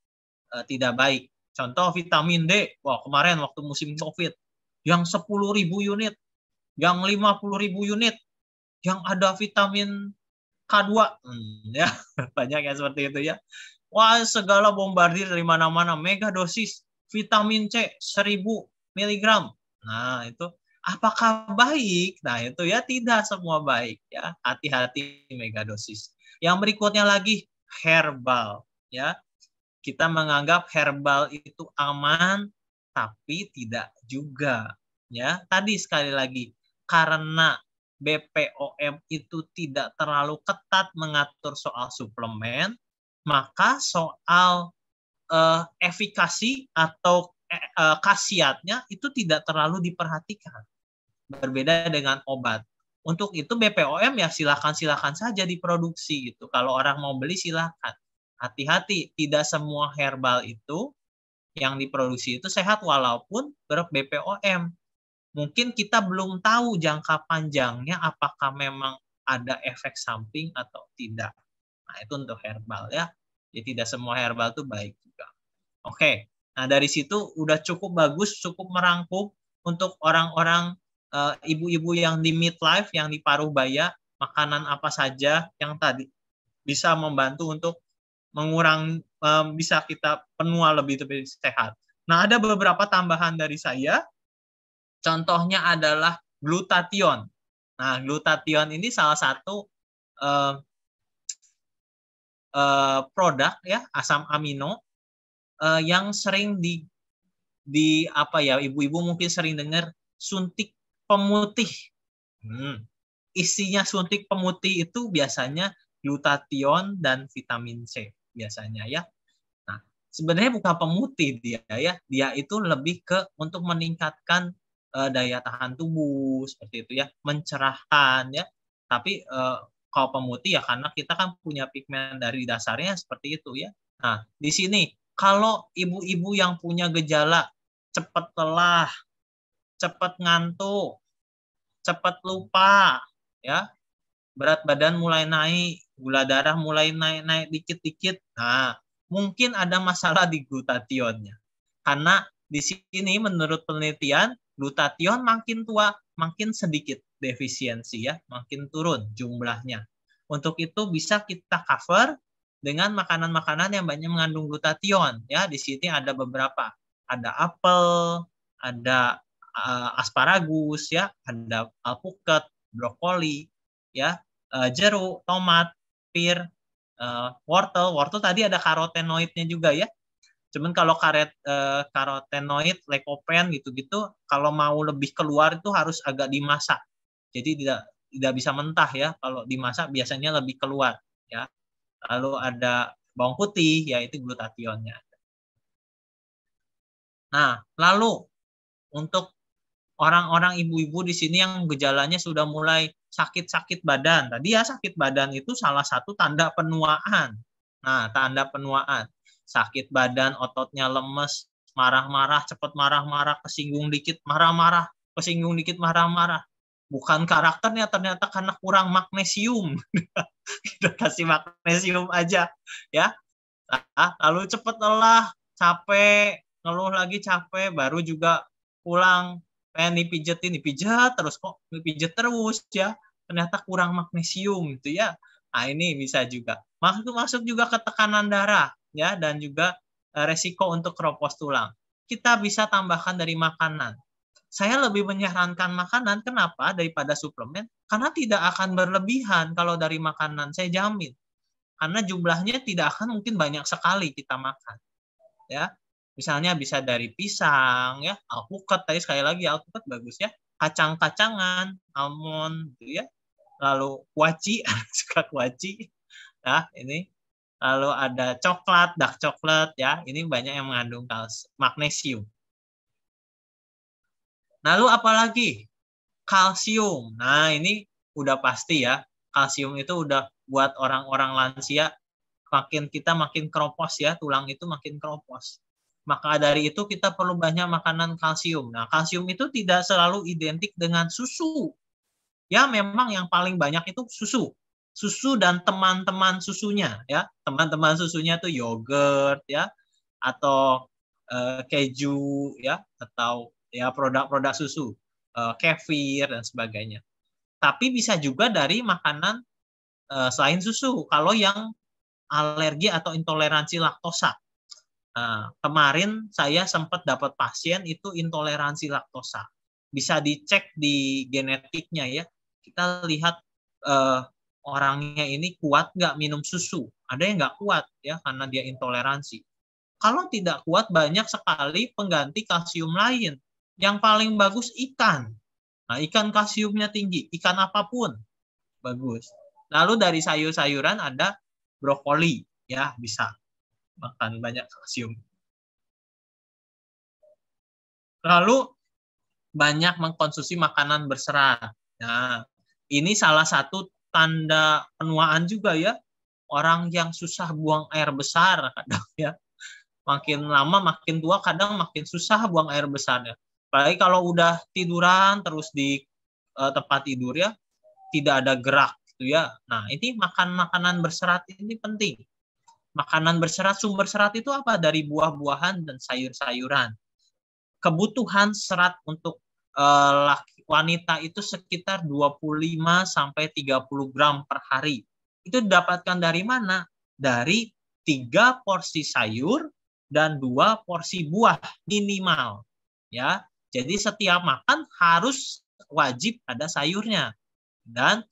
tidak baik. Contoh vitamin D, wah kemarin waktu musim COVID, yang 10.000 unit, yang 50.000 unit, yang ada vitamin K2, ya banyak yang seperti itu ya. Wah segala bombardir dari mana-mana, mega dosis vitamin C 1.000 mg. Nah itu apakah baik? Nah itu ya tidak semua baik ya. Hati-hati mega dosis. Yang berikutnya lagi herbal ya. Kita menganggap herbal itu aman, tapi tidak juga ya. Tadi sekali lagi karena BPOM itu tidak terlalu ketat mengatur soal suplemen, maka soal efikasi atau khasiatnya itu tidak terlalu diperhatikan. Berbeda dengan obat. Untuk itu BPOM ya silakan saja diproduksi gitu. Kalau orang mau beli silakan. Hati-hati, tidak semua herbal itu yang diproduksi itu sehat walaupun ber-BPOM. Mungkin kita belum tahu jangka panjangnya apakah memang ada efek samping atau tidak. Nah, itu untuk herbal ya. Jadi tidak semua herbal itu baik juga. Oke, nah dari situ udah cukup bagus, cukup merangkum untuk orang-orang ibu-ibu yang di midlife, yang di paruh baya, makanan apa saja yang tadi bisa membantu untuk mengurangi, bisa kita penua lebih sehat. Nah, ada beberapa tambahan dari saya. Contohnya adalah glutathione. Nah, glutathione ini salah satu produk ya, asam amino yang sering di apa ya, ibu-ibu mungkin sering dengar suntik pemutih. Isinya suntik pemutih itu biasanya glutathione dan vitamin C biasanya ya. Nah, sebenarnya bukan pemutih dia ya, dia itu lebih ke untuk meningkatkan daya tahan tubuh seperti itu ya, mencerahkan ya. Tapi kalau pemutih ya karena kita kan punya pigmen dari dasarnya seperti itu ya. Nah, di sini kalau ibu-ibu yang punya gejala cepat lelah, cepat ngantuk, cepat lupa, ya, berat badan mulai naik, gula darah mulai naik dikit-dikit. Nah, mungkin ada masalah di glutathione-nya. Karena di sini menurut penelitian, glutathione makin tua, makin sedikit defisiensi ya, makin turun jumlahnya. Untuk itu bisa kita cover dengan makanan-makanan yang banyak mengandung glutathione ya. Di sini ada beberapa. Ada apel, ada asparagus ya, ada alpukat, brokoli ya, jeruk, tomat, pir, wortel. Wortel tadi ada karotenoidnya juga ya. Cuman kalau karotenoid, lycopene gitu-gitu, kalau mau lebih keluar itu harus agak dimasak. Jadi tidak bisa mentah ya. Kalau dimasak biasanya lebih keluar ya. Lalu ada bawang putih, yaitu glutathione-nya. Nah, lalu untuk orang-orang ibu-ibu di sini yang gejalanya sudah mulai sakit-sakit badan. Tadi ya sakit badan itu salah satu tanda penuaan. Nah, tanda penuaan. Sakit badan, ototnya lemes, marah-marah, cepat marah-marah, kesinggung dikit marah-marah, kesinggung dikit marah-marah. Bukan karakternya, ternyata karena kurang magnesium. Kita kasih magnesium aja ya. Nah, lalu cepat lelah, capek, ngeluh lagi capek, baru juga pulang pengen dipijat terus kok dipijat terus ya, ternyata kurang magnesium gitu ya. Nah, ini bisa juga masuk juga ke tekanan darah ya, dan juga resiko untuk keropos tulang. Kita bisa tambahkan dari makanan. Saya lebih menyarankan makanan, kenapa, daripada suplemen? Karena tidak akan berlebihan kalau dari makanan, saya jamin. Karena jumlahnya tidak akan mungkin banyak sekali kita makan ya. Misalnya bisa dari pisang ya, alpukat, tadi sekali lagi alpukat bagus ya, kacang-kacangan, almond gitu ya. Lalu kuaci, suka kuaci. Nah, ini lalu ada coklat, dark coklat ya. Ini banyak yang mengandung magnesium. Lalu apalagi? Kalsium. Nah, ini udah pasti ya. Kalsium itu udah buat orang-orang lansia, kita makin keropos ya, tulang itu makin keropos. Maka dari itu kita perlu banyak makanan kalsium. Nah, kalsium itu tidak selalu identik dengan susu. Ya, memang yang paling banyak itu susu. Susu dan teman-teman susunya ya. Teman-teman susunya itu yogurt ya, atau keju ya, atau ya produk-produk susu, kefir dan sebagainya. Tapi bisa juga dari makanan selain susu. Kalau yang alergi atau intoleransi laktosa. Nah, kemarin saya sempat dapat pasien itu intoleransi laktosa. Bisa dicek di genetiknya ya. Kita lihat orangnya ini kuat nggak minum susu. Ada yang nggak kuat ya karena dia intoleransi. Kalau tidak kuat, banyak sekali pengganti kalsium lain. Yang paling bagus ikan. Nah, ikan kalsiumnya tinggi. Ikan apapun bagus. Lalu dari sayur-sayuran ada brokoli ya, bisa makan banyak kalsium. Lalu banyak mengkonsumsi makanan berserat. Nah, ini salah satu tanda penuaan juga ya. Orang yang susah buang air besar kadang ya. Makin lama makin tua kadang makin susah buang air besarnya. Apalagi kalau udah tiduran terus di tempat tidur ya, tidak ada gerak gitu ya. Nah, ini makan makanan berserat ini penting. Makanan berserat, sumber serat itu apa? Dari buah-buahan dan sayur-sayuran. Kebutuhan serat untuk wanita itu sekitar 25 sampai 30 gram per hari. Itu didapatkan dari mana? Dari 3 porsi sayur dan 2 porsi buah minimal. Ya, jadi setiap makan harus wajib ada sayurnya dan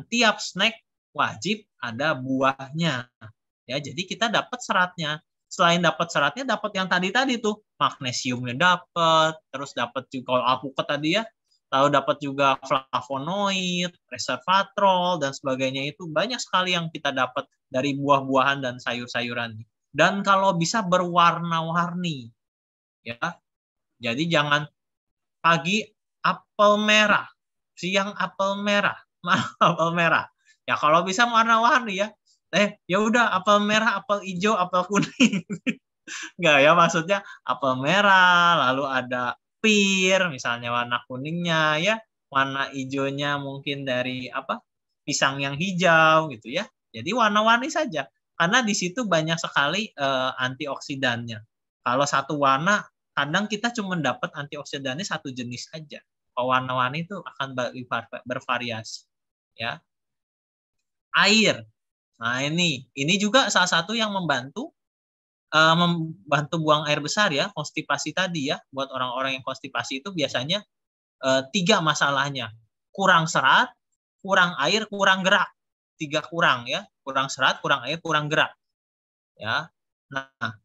tiap snack wajib ada buahnya. Ya, jadi kita dapat seratnya. Selain dapat seratnya, dapat yang tadi tuh, magnesiumnya dapat, terus dapat juga kalau alpukat tadi ya, lalu dapat juga flavonoid, resveratrol dan sebagainya. Itu banyak sekali yang kita dapat dari buah-buahan dan sayur-sayuran. Dan kalau bisa berwarna-warni, ya. Jadi jangan pagi apel merah, siang apel merah, malam apel merah. Ya kalau bisa warna-warni ya. Ya udah apel merah, apel hijau, apel kuning. Enggak ya, maksudnya apel merah, lalu ada pir misalnya warna kuningnya ya, warna hijaunya mungkin dari pisang yang hijau gitu ya. Jadi warna-warni saja karena di situ banyak sekali antioksidannya. Kalau satu warna kadang kita cuma dapat antioksidannya satu jenis saja. Kalau warna-warni itu akan bervariasi ya. Air. Nah, ini juga salah satu yang membantu buang air besar ya, konstipasi tadi ya. Buat orang-orang yang konstipasi itu biasanya 3 masalahnya. Kurang serat, kurang air, kurang gerak. 3 kurang ya. Kurang serat, kurang air, kurang gerak. Ya. Nah,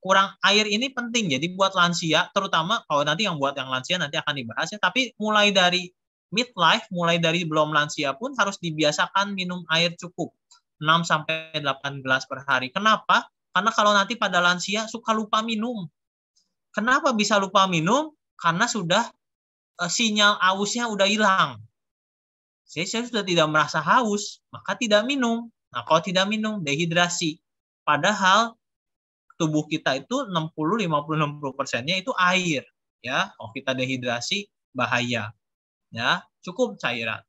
kurang air ini penting. Jadi buat lansia, terutama kalau nanti yang buat yang lansia nanti akan dibahas ya. Tapi mulai dari midlife, mulai dari belum lansia pun harus dibiasakan minum air cukup. 6-8 gelas per hari. Kenapa? Karena kalau nanti pada lansia suka lupa minum. Kenapa bisa lupa minum? Karena sudah sinyal hausnya udah hilang. Saya sudah tidak merasa haus, maka tidak minum. Nah, kalau tidak minum, dehidrasi. Padahal tubuh kita itu 60-50-60%-nya itu air. Ya, kalau kita dehidrasi bahaya. Ya, cukup cairan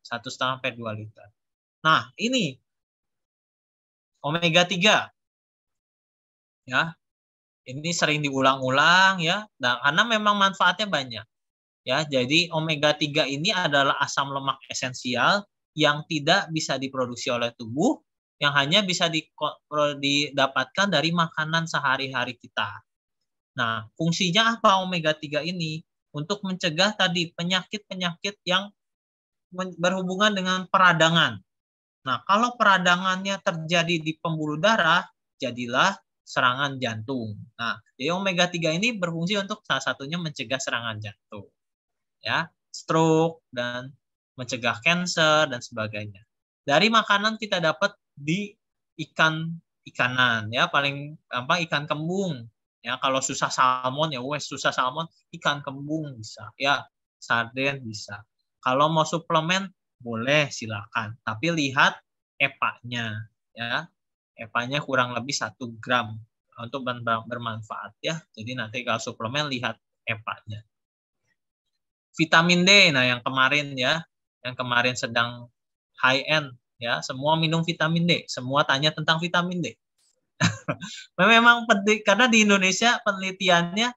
1,5-2 liter. Nah, ini omega 3. Ya. Ini sering diulang-ulang ya. Nah, karena memang manfaatnya banyak. Ya, jadi omega 3 ini adalah asam lemak esensial yang tidak bisa diproduksi oleh tubuh, yang hanya bisa didapatkan dari makanan sehari-hari kita. Nah, fungsinya apa omega 3 ini? Untuk mencegah tadi penyakit-penyakit yang berhubungan dengan peradangan. Nah, kalau peradangannya terjadi di pembuluh darah, jadilah serangan jantung. Nah, jadi omega 3 ini berfungsi untuk salah satunya mencegah serangan jantung. Ya, stroke dan mencegah kanker dan sebagainya. Dari makanan kita dapat di ikanan ya, paling gampang ikan kembung. Ya, kalau susah salmon ya susah salmon, ikan kembung bisa. Ya, sarden bisa. Kalau mau suplemen boleh silakan, tapi lihat EPA-nya ya. EPA-nya kurang lebih 1 gram untuk bermanfaat ya. Jadi nanti kalau suplemen lihat EPA-nya. Vitamin D, nah yang kemarin sedang high end ya, semua minum vitamin D, semua tanya tentang vitamin D. Memang penting karena di Indonesia penelitiannya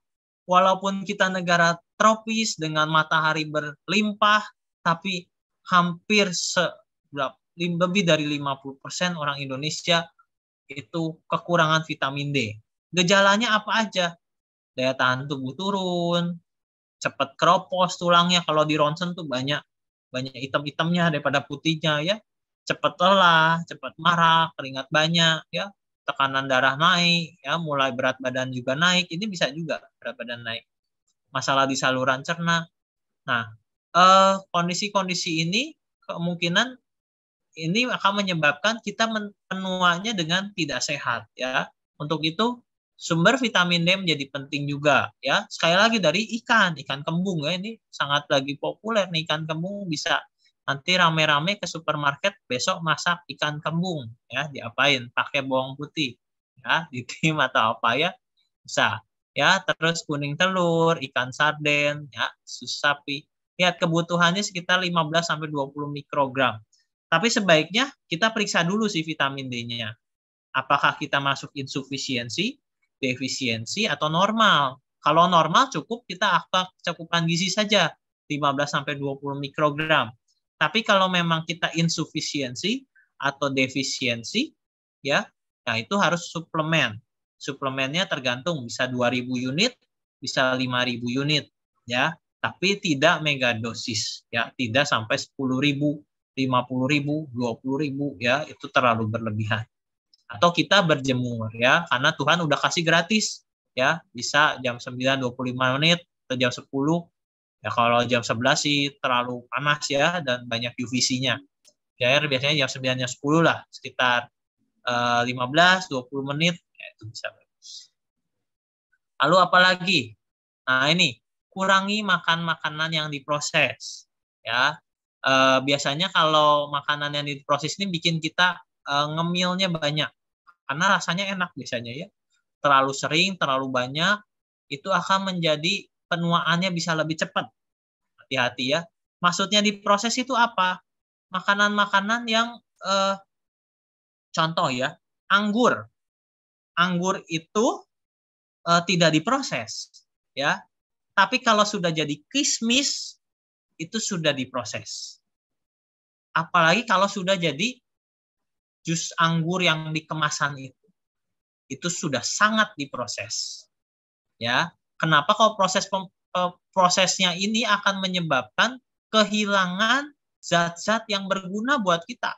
walaupun kita negara tropis dengan matahari berlimpah, tapi hampir lebih dari 50% orang Indonesia itu kekurangan vitamin D. Gejalanya apa aja? Daya tahan tubuh turun, cepat keropos tulangnya, kalau di ronsen tuh banyak hitam-hitamnya daripada putihnya ya. Cepat lelah, cepat marah, keringat banyak ya. Tekanan darah naik ya, mulai berat badan juga naik. Ini bisa juga berat badan naik. Masalah di saluran cerna. Nah, kondisi-kondisi ini kemungkinan ini akan menyebabkan kita menuanya dengan tidak sehat ya. Untuk itu sumber vitamin D menjadi penting juga ya. Sekali lagi dari ikan kembung ya, ini sangat lagi populer nih ikan kembung. Bisa nanti rame-rame ke supermarket besok masak ikan kembung ya, diapain? Pakai bawang putih ya, ditim atau apa ya bisa ya. Terus kuning telur, ikan sarden ya, susu sapi. Lihat kebutuhannya sekitar 15-20 mikrogram. Tapi sebaiknya kita periksa dulu sih vitamin D-nya. Apakah kita masuk insufisiensi, defisiensi, atau normal. Kalau normal cukup kita cakupan gizi saja 15-20 mikrogram. Tapi kalau memang kita insufisiensi atau defisiensi, ya, nah itu harus suplemen. suplemennya tergantung, bisa 2.000 unit, bisa 5.000 unit, ya. Tapi tidak megadosis, ya. Tidak sampai 10.000, 50.000, 20.000, ya. Itu terlalu berlebihan. Atau kita berjemur, ya, karena Tuhan udah kasih gratis, ya. Bisa jam 9 25 menit atau jam 10. Ya kalau jam 11 sih terlalu panas, ya, dan banyak UVC-nya. Biasanya jam 9 jam 10 lah, sekitar 15-20 menit, ya, itu bisa bagus. Lalu apalagi? Nah ini, kurangi makan makanan yang diproses, ya. Biasanya kalau makanan yang diproses ini bikin kita ngemilnya banyak, karena rasanya enak biasanya, ya. Terlalu sering, terlalu banyak, itu akan menjadi penuaannya bisa lebih cepat. Hati-hati, ya. Maksudnya diproses itu apa? Makanan-makanan yang contoh, ya, anggur. Anggur itu tidak diproses, ya. Tapi kalau sudah jadi kismis itu sudah diproses. Apalagi kalau sudah jadi jus anggur yang di kemasan itu sudah sangat diproses, ya. Kenapa? Kalau prosesnya ini akan menyebabkan kehilangan zat-zat yang berguna buat kita.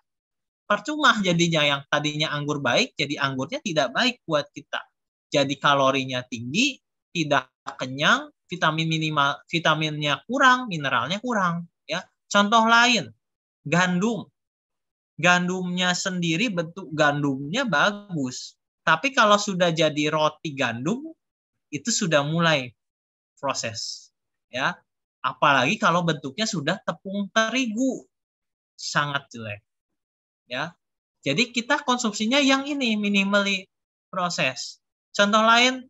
Percuma jadinya yang tadinya anggur baik, jadi anggurnya tidak baik buat kita. Jadi kalorinya tinggi, tidak kenyang, vitaminnya kurang, mineralnya kurang. Ya, contoh lain, gandum. Gandumnya sendiri bentuk gandumnya bagus, tapi kalau sudah jadi roti gandum, itu sudah mulai proses. Ya, apalagi kalau bentuknya sudah tepung terigu, sangat jelek. Ya, jadi kita konsumsinya yang ini minimally proses. Contoh lain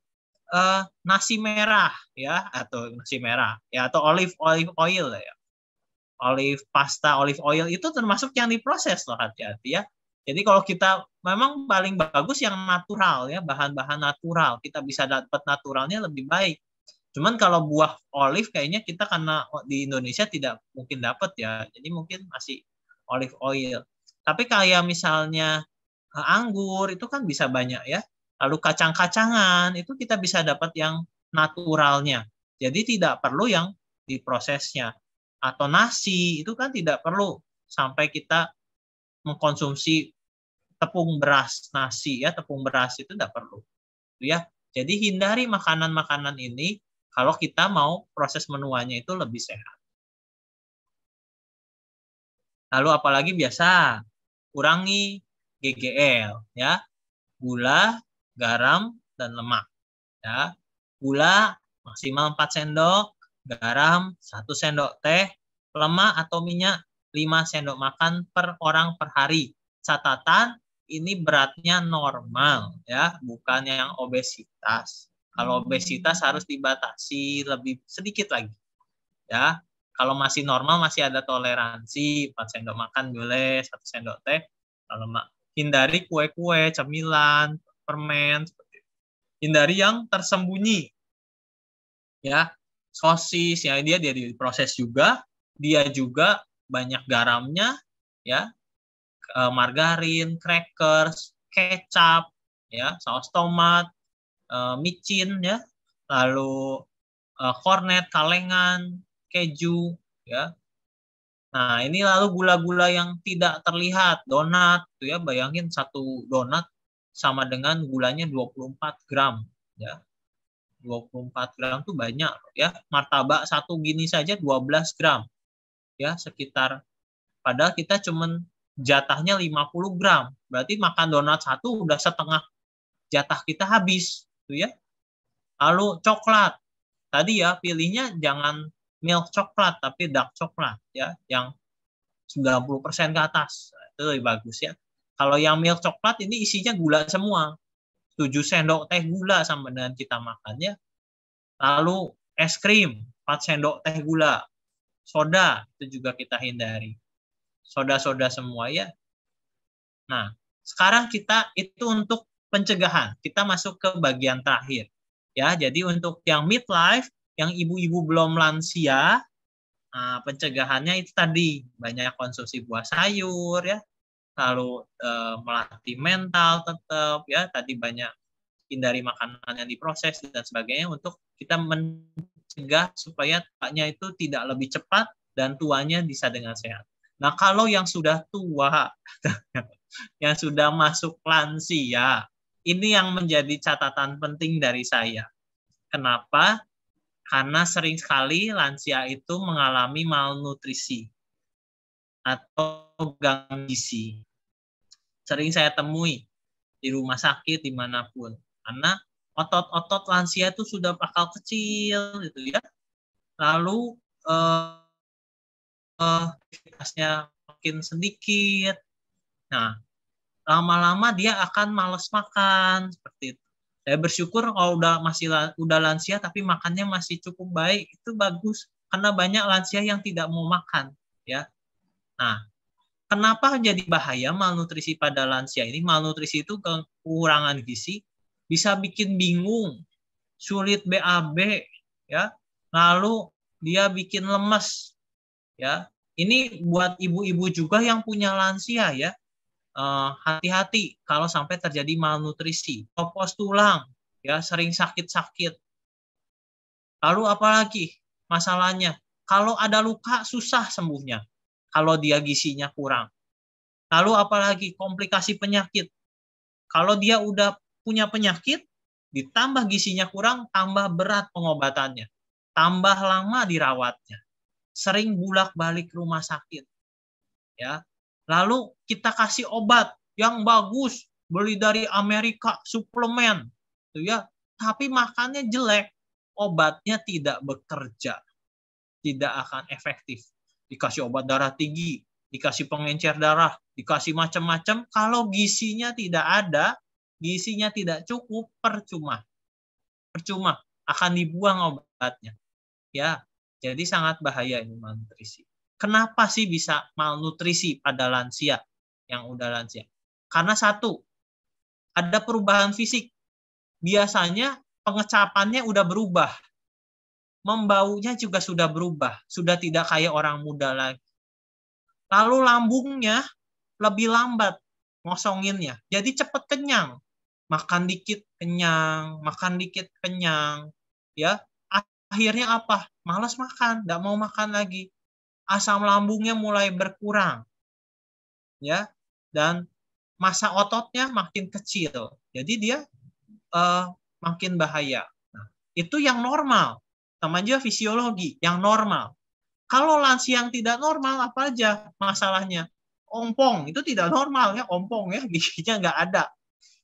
nasi merah, ya, atau nasi merah, ya, atau olive oil, ya, olive pasta, olive oil itu termasuk yang diproses loh, hati-hati, ya. Jadi kalau kita memang paling bagus yang natural, ya, bahan-bahan natural, kita bisa dapat naturalnya lebih baik. Cuman kalau buah olive kayaknya kita karena di Indonesia tidak mungkin dapat, ya, jadi mungkin masih olive oil. Tapi kayak misalnya anggur itu kan bisa banyak, ya. Lalu kacang-kacangan itu kita bisa dapat yang naturalnya. Jadi tidak perlu yang diprosesnya. Atau nasi itu kan tidak perlu sampai kita mengkonsumsi tepung beras nasi, ya. Tepung beras itu tidak perlu, ya. Jadi hindari makanan-makanan ini kalau kita mau proses menuanya itu lebih sehat. Lalu apalagi biasa, kurangi GGL, ya, gula, garam, dan lemak, ya. Gula maksimal 4 sendok, garam 1 sendok teh, lemak atau minyak 5 sendok makan per orang per hari. Catatan, ini beratnya normal, ya, bukan yang obesitas. Kalau obesitas harus dibatasi lebih sedikit lagi, ya. Kalau masih normal, masih ada toleransi, 4 sendok makan boleh, 1 sendok teh. Kalau hindari kue-kue, cemilan, permen, hindari yang tersembunyi, ya. Sosis, ya, dia diproses juga, dia juga banyak garamnya, ya. Margarin, crackers, kecap, ya, saus tomat, micin, ya, lalu kornet, kalengan, keju, ya. Nah, ini lalu gula-gula yang tidak terlihat, donat, tuh, ya, bayangin satu donat sama dengan gulanya 24 gram, ya. 24 gram tuh banyak, ya. Martabak satu gini saja 12 gram, ya, sekitar. Padahal kita cuman jatahnya 50 gram. Berarti makan donat satu udah setengah jatah kita habis, tuh, ya. Lalu coklat. Tadi, ya, pilihnya jangan milk coklat tapi dark coklat, ya, yang 90% ke atas. Itu lebih bagus, ya. Kalau yang milk coklat ini isinya gula semua. 7 sendok teh gula sama dengan kita makannya. Lalu es krim 4 sendok teh gula. Soda itu juga kita hindari. Soda-soda semua, ya. Nah, sekarang kita itu untuk pencegahan. Kita masuk ke bagian terakhir, ya. Jadi untuk yang midlife, yang ibu-ibu belum lansia, nah, pencegahannya itu tadi banyak konsumsi buah sayur, ya. Lalu melatih mental tetap, ya. Tadi banyak hindari makanan yang diproses dan sebagainya untuk kita mencegah supaya tuanya itu tidak lebih cepat dan tuanya bisa dengan sehat. Nah, kalau yang sudah tua, yang sudah masuk lansia, ini yang menjadi catatan penting dari saya. Kenapa? Karena sering sekali lansia itu mengalami malnutrisi atau gangguan gizi. Sering saya temui di rumah sakit dimanapun. Karena otot-otot lansia itu sudah bakal kecil, gitu ya. Lalu aktivitasnya makin sedikit. Nah, lama-lama dia akan malas makan seperti itu. Saya bersyukur kalau udah lansia tapi makannya masih cukup baik, itu bagus karena banyak lansia yang tidak mau makan, ya. Nah, kenapa jadi bahaya malnutrisi pada lansia ini? Malnutrisi itu kekurangan gizi bisa bikin bingung, sulit BAB, ya. Lalu dia bikin lemes, ya. Ini buat ibu-ibu juga yang punya lansia, ya. Hati-hati kalau sampai terjadi malnutrisi, kopos tulang, ya, sering sakit-sakit. Lalu apalagi masalahnya? Kalau ada luka susah sembuhnya kalau dia gizinya kurang. Lalu apalagi komplikasi penyakit? Kalau dia udah punya penyakit, ditambah gizinya kurang, tambah berat pengobatannya, tambah lama dirawatnya, sering bolak-balik rumah sakit, ya. Lalu kita kasih obat yang bagus, beli dari Amerika, suplemen, gitu ya. Tapi makannya jelek, obatnya tidak bekerja, tidak akan efektif. Dikasih obat darah tinggi, dikasih pengencer darah, dikasih macam-macam. Kalau gizinya tidak ada, gizinya tidak cukup, percuma, akan dibuang obatnya. Ya, jadi sangat bahaya ini malnutrisi. Kenapa sih bisa malnutrisi pada lansia yang udah lansia? Karena satu, ada perubahan fisik. Biasanya pengecapannya udah berubah. Membaunya juga sudah berubah. Sudah tidak kayak orang muda lagi. Lalu lambungnya lebih lambat ngosonginnya. Jadi cepat kenyang. Makan dikit kenyang, makan dikit kenyang. Ya, akhirnya apa? Malas makan, nggak mau makan lagi. Asam lambungnya mulai berkurang, ya, dan massa ototnya makin kecil, jadi dia makin bahaya. Nah, itu yang normal, namanya fisiologi yang normal. Kalau lansia yang tidak normal, apa aja masalahnya? Ompong itu tidak normal, ya, ompong, ya, giginya nggak ada.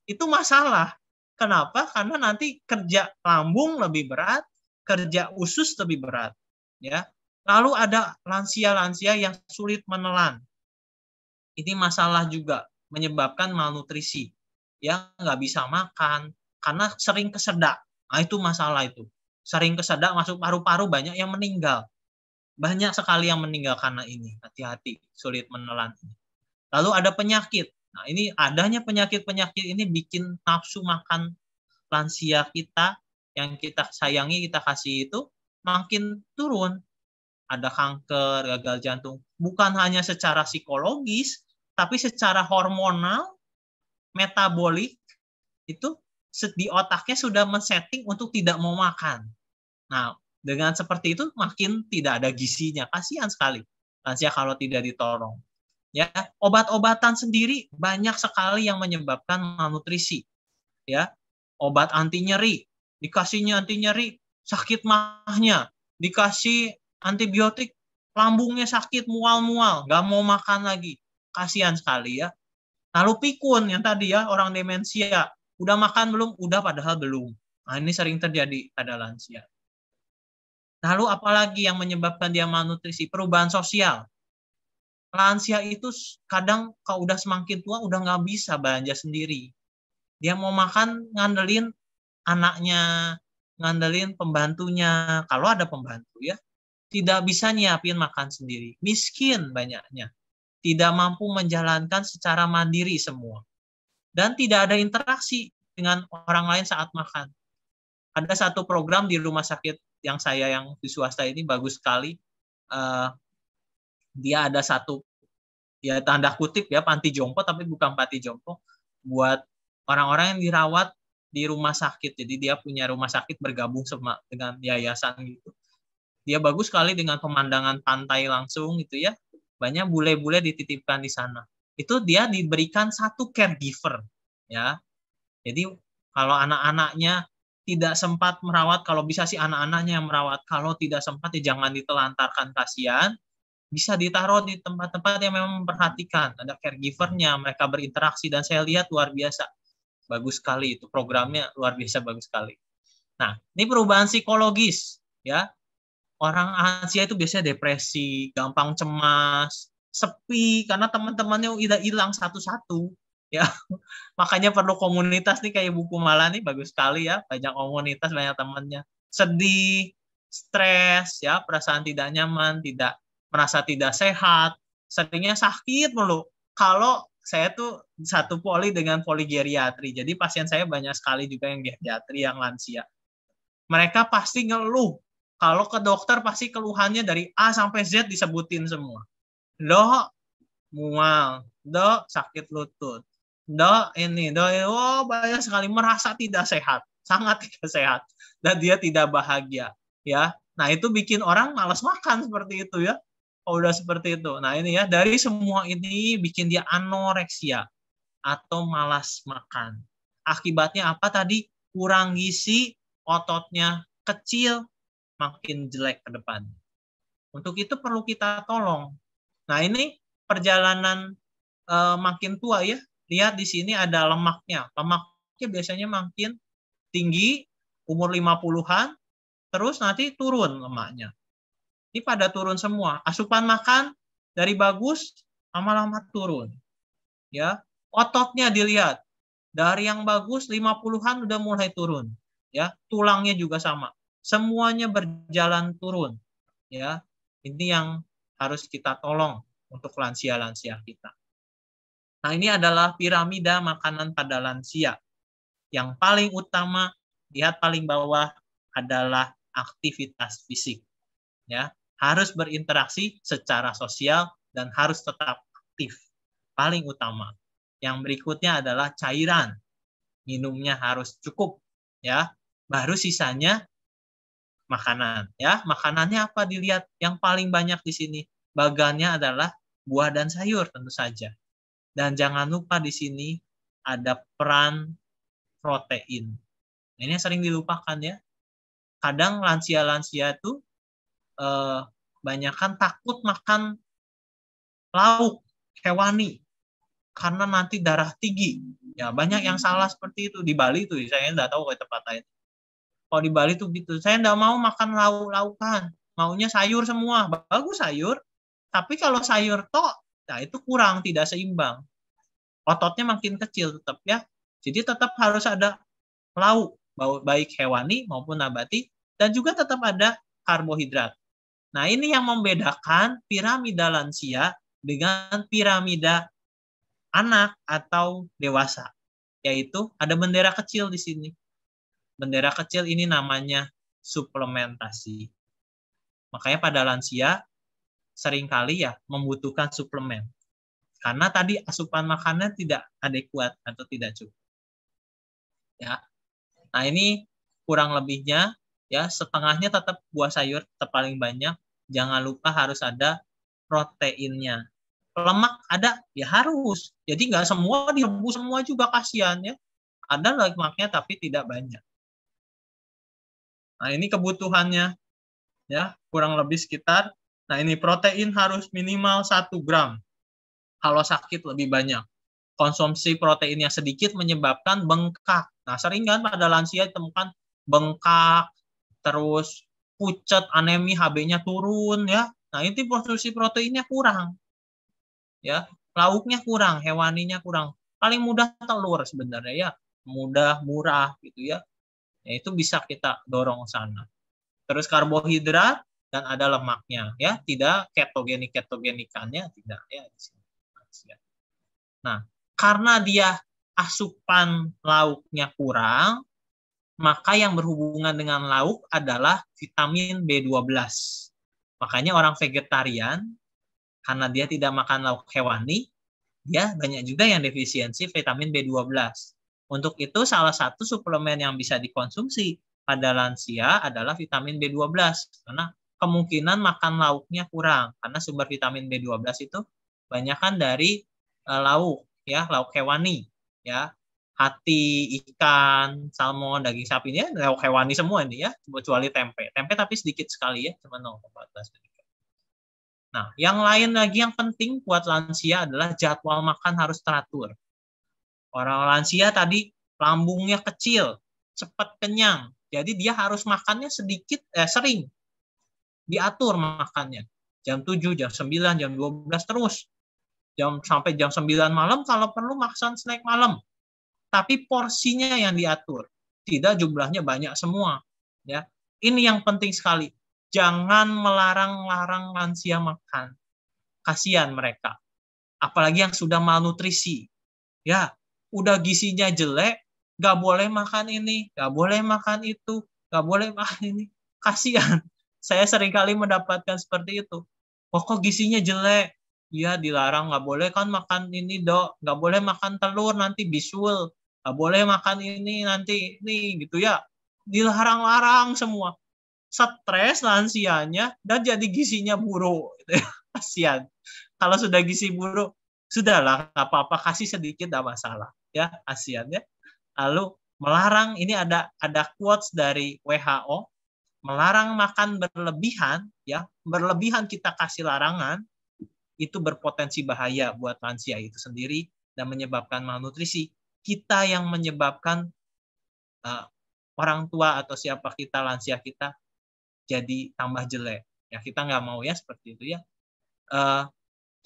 Itu masalah. Kenapa? Karena nanti kerja lambung lebih berat, kerja usus lebih berat, ya. Lalu ada lansia-lansia yang sulit menelan. Ini masalah juga, menyebabkan malnutrisi. Ya, nggak bisa makan, karena sering kesedak. Nah, itu masalah itu. Sering kesedak, masuk paru-paru, banyak yang meninggal. Banyak sekali yang meninggal karena ini. Hati-hati, sulit menelan. Lalu ada penyakit. Nah, ini adanya penyakit-penyakit ini bikin nafsu makan lansia kita, yang kita sayangi, kita kasih itu, makin turun. Ada kanker, gagal jantung, bukan hanya secara psikologis, tapi secara hormonal, metabolik, itu di otaknya sudah men-setting untuk tidak mau makan. Nah, dengan seperti itu makin tidak ada gizinya. Kasihan sekali lansia kalau tidak ditolong. Ya, obat-obatan sendiri banyak sekali yang menyebabkan malnutrisi. Ya, obat anti nyeri, dikasihnya anti nyeri, sakit mahnya, dikasih antibiotik, lambungnya sakit, mual-mual, nggak mau makan lagi. Kasihan sekali, ya. Lalu pikun yang tadi, ya, orang demensia, udah makan belum? Udah, padahal belum. Nah, ini sering terjadi pada lansia. Lalu apalagi yang menyebabkan dia malnutrisi? Perubahan sosial. Lansia itu kadang kalau udah semakin tua udah nggak bisa belanja sendiri. Dia mau makan ngandelin anaknya, ngandelin pembantunya. Kalau ada pembantu, ya. Tidak bisa nyiapin makan sendiri. Miskin banyaknya. Tidak mampu menjalankan secara mandiri semua. Dan tidak ada interaksi dengan orang lain saat makan. Ada satu program di rumah sakit yang di swasta ini bagus sekali. Dia ada satu, ya, tanda kutip, ya, panti jompo, tapi bukan panti jompo. Buat orang-orang yang dirawat di rumah sakit. Jadi dia punya rumah sakit bergabung sama dengan yayasan gitu. Dia bagus sekali dengan pemandangan pantai langsung gitu ya. Banyak bule-bule dititipkan di sana. Itu dia diberikan satu caregiver ya. Jadi kalau anak-anaknya tidak sempat merawat, kalau bisa sih anak-anaknya yang merawat. Kalau tidak sempat ya jangan ditelantarkan, kasihan. Bisa ditaruh di tempat-tempat yang memang memperhatikan. Ada caregivernya, mereka berinteraksi dan saya lihat luar biasa. Bagus sekali itu programnya, luar biasa bagus sekali. Nah, ini perubahan psikologis ya. Orang Asia itu biasanya depresi, gampang cemas, sepi karena teman-temannya udah hilang satu-satu ya. Makanya perlu komunitas nih kayak Buku Mala nih, bagus sekali ya, banyak komunitas, banyak temannya. Sedih, stres ya, perasaan tidak nyaman, merasa tidak sehat, seringnya sakit mulu. Kalau saya tuh satu poli dengan poli geriatri, jadi pasien saya banyak sekali juga yang geriatri, yang lansia. Mereka pasti ngeluh. Kalau ke dokter pasti keluhannya dari A sampai Z disebutin semua. Dok, mual. Dok, sakit lutut. Dok, ini. Dok, oh banyak sekali. Merasa tidak sehat. Sangat tidak sehat. Dan dia tidak bahagia. Ya, nah itu bikin orang malas makan seperti itu ya. Oh, udah seperti itu. Nah ini ya, dari semua ini bikin dia anoreksia atau malas makan. Akibatnya apa tadi? Kurang gizi, ototnya kecil, makin jelek ke depan. Untuk itu perlu kita tolong. Nah ini perjalanan makin tua ya. Lihat di sini ada lemaknya. Lemaknya biasanya makin tinggi, umur 50-an, terus nanti turun lemaknya. Ini pada turun semua. Asupan makan dari bagus, lama-lama turun. Ya, ototnya dilihat. Dari yang bagus 50-an udah mulai turun. Ya, tulangnya juga sama. Semuanya berjalan turun. Ya, ini yang harus kita tolong untuk lansia-lansia kita. Nah, ini adalah piramida makanan pada lansia. Yang paling utama, lihat paling bawah adalah aktivitas fisik. Ya, harus berinteraksi secara sosial dan harus tetap aktif. Paling utama. Yang berikutnya adalah cairan. Minumnya harus cukup, ya. Baru sisanya makanan, ya. Makanannya apa dilihat? Yang paling banyak di sini bagannya adalah buah dan sayur tentu saja. Dan jangan lupa di sini ada peran protein. Ini yang sering dilupakan ya. Kadang lansia-lansia itu banyakkan takut makan lauk hewani karena nanti darah tinggi. Ya banyak yang salah seperti itu di Bali tuh. Saya nggak tahu ke tempat lain. Kalau di Bali tuh gitu. Saya nggak mau makan lauk-laukan. Maunya sayur semua. Bagus sayur. Tapi kalau sayur tok, nah itu kurang, tidak seimbang. Ototnya makin kecil tetap ya. Jadi tetap harus ada lauk, baik hewani maupun nabati. Dan juga tetap ada karbohidrat. Nah ini yang membedakan piramida lansia dengan piramida anak atau dewasa. Yaitu ada bendera kecil di sini. Bendera kecil ini namanya suplementasi. Makanya pada lansia seringkali ya membutuhkan suplemen. Karena tadi asupan makanan tidak adekuat atau tidak cukup. Ya. Nah, ini kurang lebihnya ya, setengahnya tetap buah sayur tetap paling banyak. Jangan lupa harus ada proteinnya. Lemak ada ya harus. Jadi nggak semua direbus semua juga, kasihan ya. Ada lemaknya tapi tidak banyak. Nah, ini kebutuhannya ya, kurang lebih sekitar. Nah, ini protein harus minimal 1 gram. Kalau sakit lebih banyak. Konsumsi protein yang sedikit menyebabkan bengkak. Nah, sering kan pada lansia ditemukan bengkak, terus pucat, anemi, HB-nya turun ya. Nah, ini konsumsi proteinnya kurang. Ya, lauknya kurang, hewaninya kurang. Paling mudah telur sebenarnya ya. Mudah, murah gitu ya. Ya, itu bisa kita dorong sana. Terus karbohidrat dan ada lemaknya ya, tidak ketogenikannya tidak ya di sini. Nah, karena dia asupan lauknya kurang, maka yang berhubungan dengan lauk adalah vitamin B12. Makanya orang vegetarian, karena dia tidak makan lauk hewani, dia banyak juga yang defisiensi vitamin B12. Untuk itu salah satu suplemen yang bisa dikonsumsi pada lansia adalah vitamin B12 karena kemungkinan makan lauknya kurang karena sumber vitamin B12 itu banyakkan dari lauk ya, lauk hewani ya. Hati, ikan, salmon, daging sapi ini lauk hewani semua ini ya, kecuali tempe. Tempe tapi sedikit sekali ya, cuma 0,14. Nah, yang lain lagi yang penting buat lansia adalah jadwal makan harus teratur. Orang lansia tadi lambungnya kecil, cepat kenyang. Jadi dia harus makannya sering. Diatur makannya. Jam 7, jam 9, jam 12 terus. Sampai jam 9 malam kalau perlu makan snack malam. Tapi porsinya yang diatur. Tidak jumlahnya banyak semua. Ya. Ini yang penting sekali. Jangan melarang-larang lansia makan. Kasihan mereka. Apalagi yang sudah malnutrisi. Ya, udah gizinya jelek, nggak boleh makan ini, nggak boleh makan itu, nggak boleh makan ini. Kasihan. Saya seringkali mendapatkan seperti itu. Kok gizinya jelek? Ya, dilarang, nggak boleh kan makan ini, Dok. Nggak boleh makan telur, nanti bisul. Nggak boleh makan ini, nanti ini, gitu ya. Dilarang-larang semua. Stres lansianya, dan jadi gizinya buruk. Kasihan. Kalau sudah gizi buruk, sudahlah, nggak apa-apa, kasih sedikit, nggak masalah. Ya, kasihan ya. Lalu, melarang, ini ada quotes dari WHO, melarang makan berlebihan, ya, berlebihan kita kasih larangan, itu berpotensi bahaya buat lansia itu sendiri dan menyebabkan malnutrisi. Kita yang menyebabkan orang tua atau siapa kita, lansia kita, jadi tambah jelek. Ya, kita nggak mau ya seperti itu ya.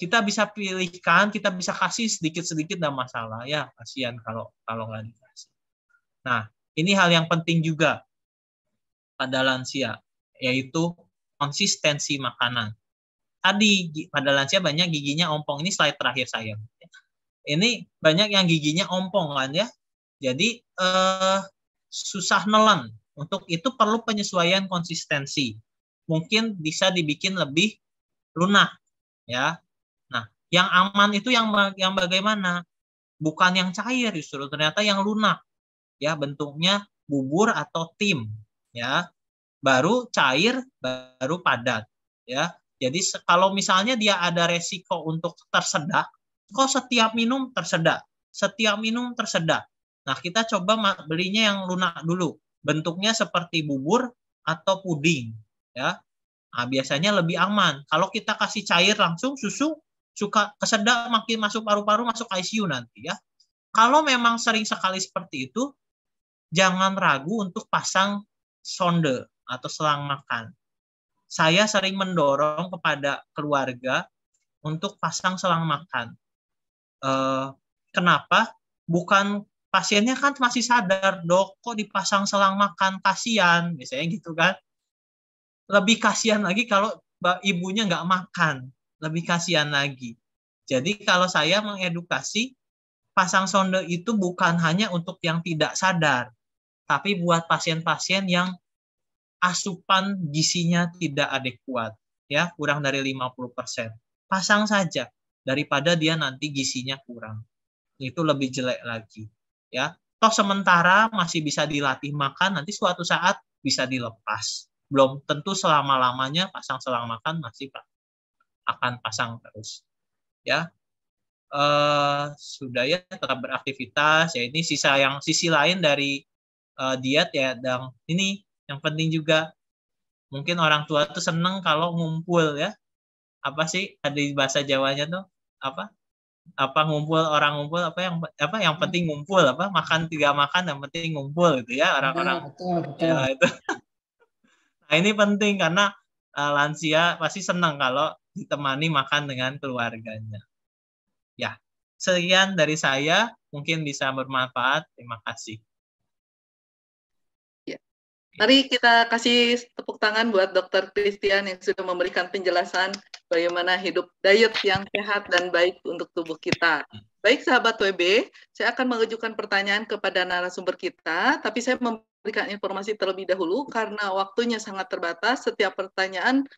Kita bisa pilihkan, kita bisa kasih sedikit-sedikit, nggak masalah ya. Kasihan kalau nggak dikasih. Nah, ini hal yang penting juga pada lansia, yaitu konsistensi makanan. Tadi pada lansia banyak giginya ompong. Ini slide terakhir saya. Ini banyak yang giginya ompong kan ya. Jadi susah nelen. Untuk itu perlu penyesuaian konsistensi. Mungkin bisa dibikin lebih lunak ya. Nah, yang aman itu yang bagaimana? Bukan yang cair justru, ternyata yang lunak. Ya, bentuknya bubur atau tim ya. Baru cair, baru padat ya. Jadi kalau misalnya dia ada resiko untuk tersedak, kok setiap minum tersedak, setiap minum tersedak. Nah, kita coba belinya yang lunak dulu. Bentuknya seperti bubur atau puding ya. Nah, biasanya lebih aman. Kalau kita kasih cair langsung susu, suka kesedak, makin masuk paru-paru, masuk ICU nanti ya. Kalau memang sering sekali seperti itu, jangan ragu untuk pasang sonde atau selang makan. Saya sering mendorong kepada keluarga untuk pasang selang makan. Kenapa? Bukan pasiennya kan masih sadar, Dok, kok dipasang selang makan, kasihan, misalnya gitu kan. Lebih kasihan lagi kalau ibunya nggak makan, lebih kasihan lagi. Jadi kalau saya mengedukasi, pasang sonde itu bukan hanya untuk yang tidak sadar, tapi buat pasien-pasien yang asupan gizinya tidak adekuat, ya, kurang dari 50%. Pasang saja daripada dia nanti gizinya kurang. Itu lebih jelek lagi, ya. Toh sementara masih bisa dilatih makan, nanti suatu saat bisa dilepas. Belum tentu selama-lamanya pasang selang makan, masih akan pasang terus, ya. Sudah ya, tetap beraktivitas ya. Ini sisi lain dari diet ya. Dan ini yang penting juga, mungkin orang tua tuh seneng kalau ngumpul ya. Apa sih ada di bahasa Jawanya tuh apa ngumpul, orang ngumpul yang penting ngumpul, makan 3 makan yang penting ngumpul gitu ya orang-orang. Betul. Ya, itu. Nah, ini penting karena lansia pasti senang kalau ditemani makan dengan keluarganya. Ya, sekian dari saya, mungkin bisa bermanfaat. Terima kasih. Mari kita kasih tepuk tangan buat Dr. Christian yang sudah memberikan penjelasan bagaimana hidup diet yang sehat dan baik untuk tubuh kita. Baik sahabat WB, saya akan mengajukan pertanyaan kepada narasumber kita, tapi saya memberikan informasi terlebih dahulu karena waktunya sangat terbatas. Setiap pertanyaan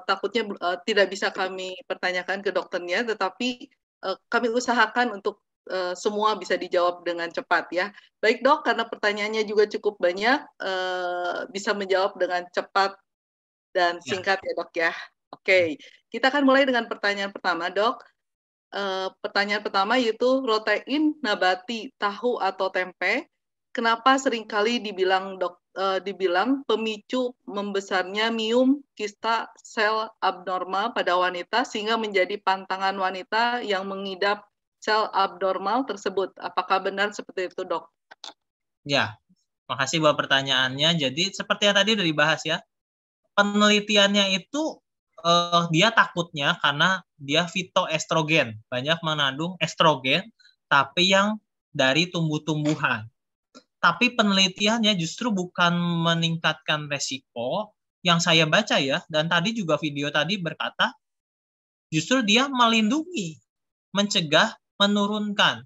takutnya tidak bisa kami pertanyakan ke dokternya, tetapi kami usahakan untuk semua bisa dijawab dengan cepat ya. Baik dok, karena pertanyaannya juga cukup banyak, bisa menjawab dengan cepat dan singkat ya dok ya. Oke, kita akan mulai dengan pertanyaan pertama dok. Pertanyaan pertama yaitu protein nabati tahu atau tempe. Kenapa seringkali dibilang pemicu membesarnya miom kista sel abnormal pada wanita sehingga menjadi pantangan wanita yang mengidap sel abnormal tersebut. Apakah benar seperti itu, dok? Ya, makasih buat pertanyaannya. Jadi seperti yang tadi udah dibahas ya, penelitiannya itu dia takutnya karena dia fitoestrogen, banyak mengandung estrogen, tapi yang dari tumbuh-tumbuhan. Tapi penelitiannya justru bukan meningkatkan resiko yang saya baca ya, dan tadi juga video tadi berkata, justru dia melindungi, mencegah, menurunkan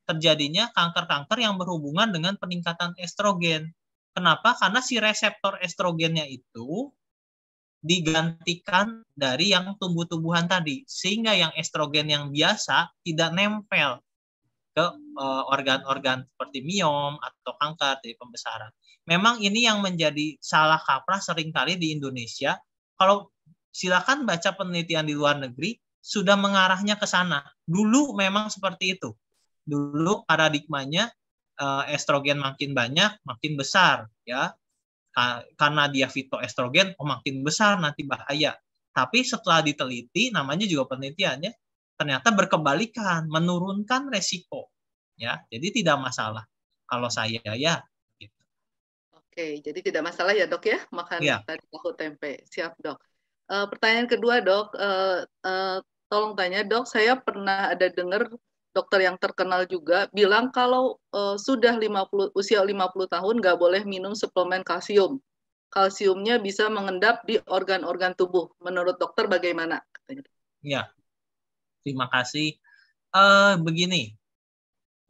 terjadinya kanker-kanker yang berhubungan dengan peningkatan estrogen. Kenapa? Karena si reseptor estrogennya itu digantikan dari yang tumbuh-tumbuhan tadi, sehingga yang estrogen yang biasa tidak nempel ke organ-organ seperti miom atau kanker dari pembesaran. Memang ini yang menjadi salah kaprah seringkali di Indonesia. Kalau silakan baca penelitian di luar negeri, sudah mengarahnya ke sana. Dulu memang seperti itu. Dulu paradigmanya estrogen makin banyak, makin besar, ya. Karena dia fitoestrogen, makin besar nanti bahaya. Tapi setelah diteliti, namanya juga penelitiannya, ternyata berkebalikan, menurunkan resiko, ya. Jadi tidak masalah. Kalau saya ya. Gitu. Oke, jadi tidak masalah ya dok ya makan tadi tahu tempe. Siap dok. Pertanyaan kedua dok, tolong tanya dok, saya pernah ada dengar dokter yang terkenal juga bilang kalau sudah usia 50 tahun nggak boleh minum suplemen kalsium. Kalsiumnya bisa mengendap di organ-organ tubuh. Menurut dokter bagaimana? Ya. Terima kasih. Begini,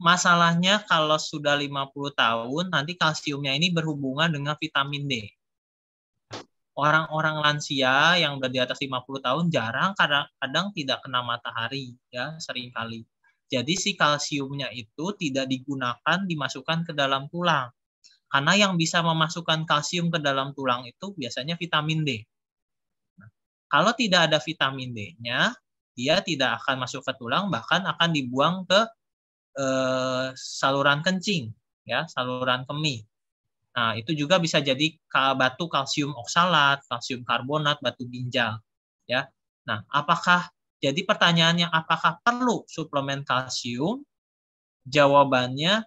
masalahnya kalau sudah 50 tahun, nanti kalsiumnya ini berhubungan dengan vitamin D. Orang-orang lansia yang udah di atas 50 tahun jarang, kadang-kadang tidak kena matahari, ya, seringkali. Jadi si kalsiumnya itu tidak digunakan dimasukkan ke dalam tulang. Karena yang bisa memasukkan kalsium ke dalam tulang itu biasanya vitamin D. Nah, kalau tidak ada vitamin D-nya, dia tidak akan masuk ke tulang, bahkan akan dibuang ke saluran kencing, ya, saluran kemih. Nah, itu juga bisa jadi batu kalsium oksalat, kalsium karbonat, batu ginjal, ya. Nah, jadi pertanyaannya apakah perlu suplemen kalsium? Jawabannya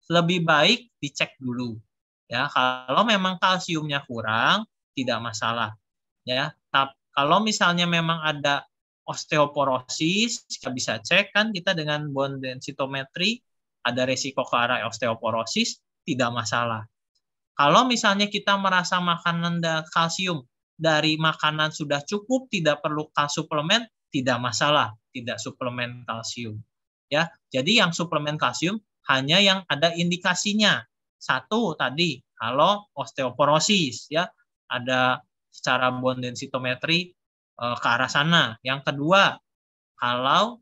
lebih baik dicek dulu, ya. Kalau memang kalsiumnya kurang, tidak masalah, ya. Kalau misalnya memang ada osteoporosis, kita bisa cek kan kita dengan bone densitometry, ada resiko ke arah osteoporosis, tidak masalah. Kalau misalnya kita merasa makanan kalsium dari makanan sudah cukup, tidak perlu suplemen, tidak masalah, tidak suplemen kalsium. Ya, jadi yang suplemen kalsium hanya yang ada indikasinya. Satu tadi, kalau osteoporosis, ya, ada secara bone densitometry ke arah sana. Yang kedua, kalau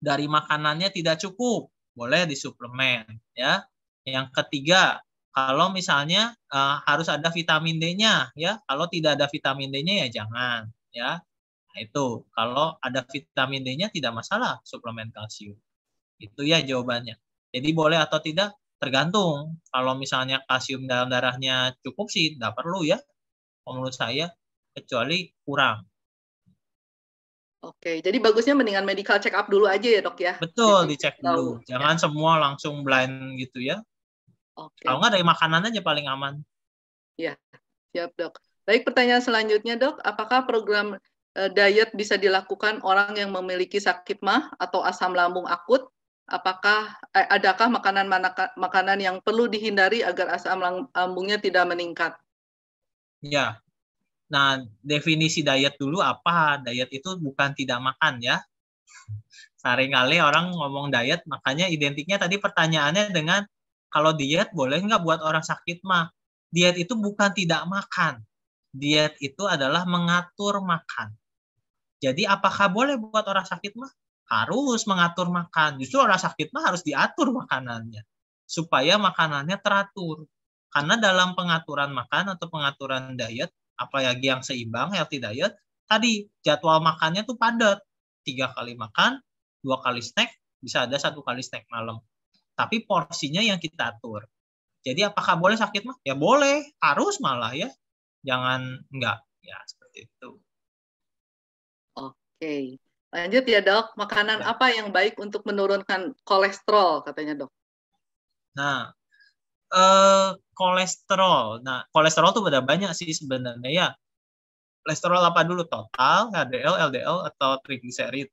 dari makanannya tidak cukup, boleh disuplemen, ya. Yang ketiga, kalau misalnya harus ada vitamin D-nya, ya. Kalau tidak ada vitamin D-nya ya jangan, ya. Nah, itu kalau ada vitamin D-nya tidak masalah suplemen kalsium. Itu ya jawabannya. Jadi boleh atau tidak tergantung. Kalau misalnya kalsium dalam darahnya cukup sih tidak perlu ya. Menurut saya, kecuali kurang. Oke, jadi bagusnya mendingan medical check up dulu aja ya dok ya? Betul, dicek dulu. Jangan semua langsung blind gitu ya. Oke. Kalau nggak dari makanan aja paling aman. Ya, siap dok. Baik, pertanyaan selanjutnya dok, apakah program diet bisa dilakukan orang yang memiliki sakit MAH atau asam lambung akut? Adakah makanan yang perlu dihindari agar asam lambungnya tidak meningkat? Ya. Nah, definisi diet dulu apa? Diet itu bukan tidak makan ya. Seringkali orang ngomong diet, makanya identiknya tadi pertanyaannya dengan kalau diet boleh nggak buat orang sakit MAH? Diet itu bukan tidak makan. Diet itu adalah mengatur makan. Jadi apakah boleh buat orang sakit MAH? harus mengatur makan. Justru orang sakit mah harus diatur makanannya supaya makanannya teratur. Karena dalam pengaturan makan atau pengaturan diet, apalagi yang seimbang, healthy diet, tadi jadwal makannya tuh padat. 3 kali makan, 2 kali snack, bisa ada 1 kali snack malam. Tapi porsinya yang kita atur. Jadi apakah boleh sakit mah? Ya boleh, harus malah ya. Jangan enggak. Ya seperti itu. Oke. Lanjut ya dok, makanan Ya. apa yang baik untuk menurunkan kolesterol katanya dok? Nah, kolesterol. Nah, kolesterol tuh ada banyak sih sebenarnya ya. Kolesterol apa dulu? Total, HDL, LDL, atau trigliserid.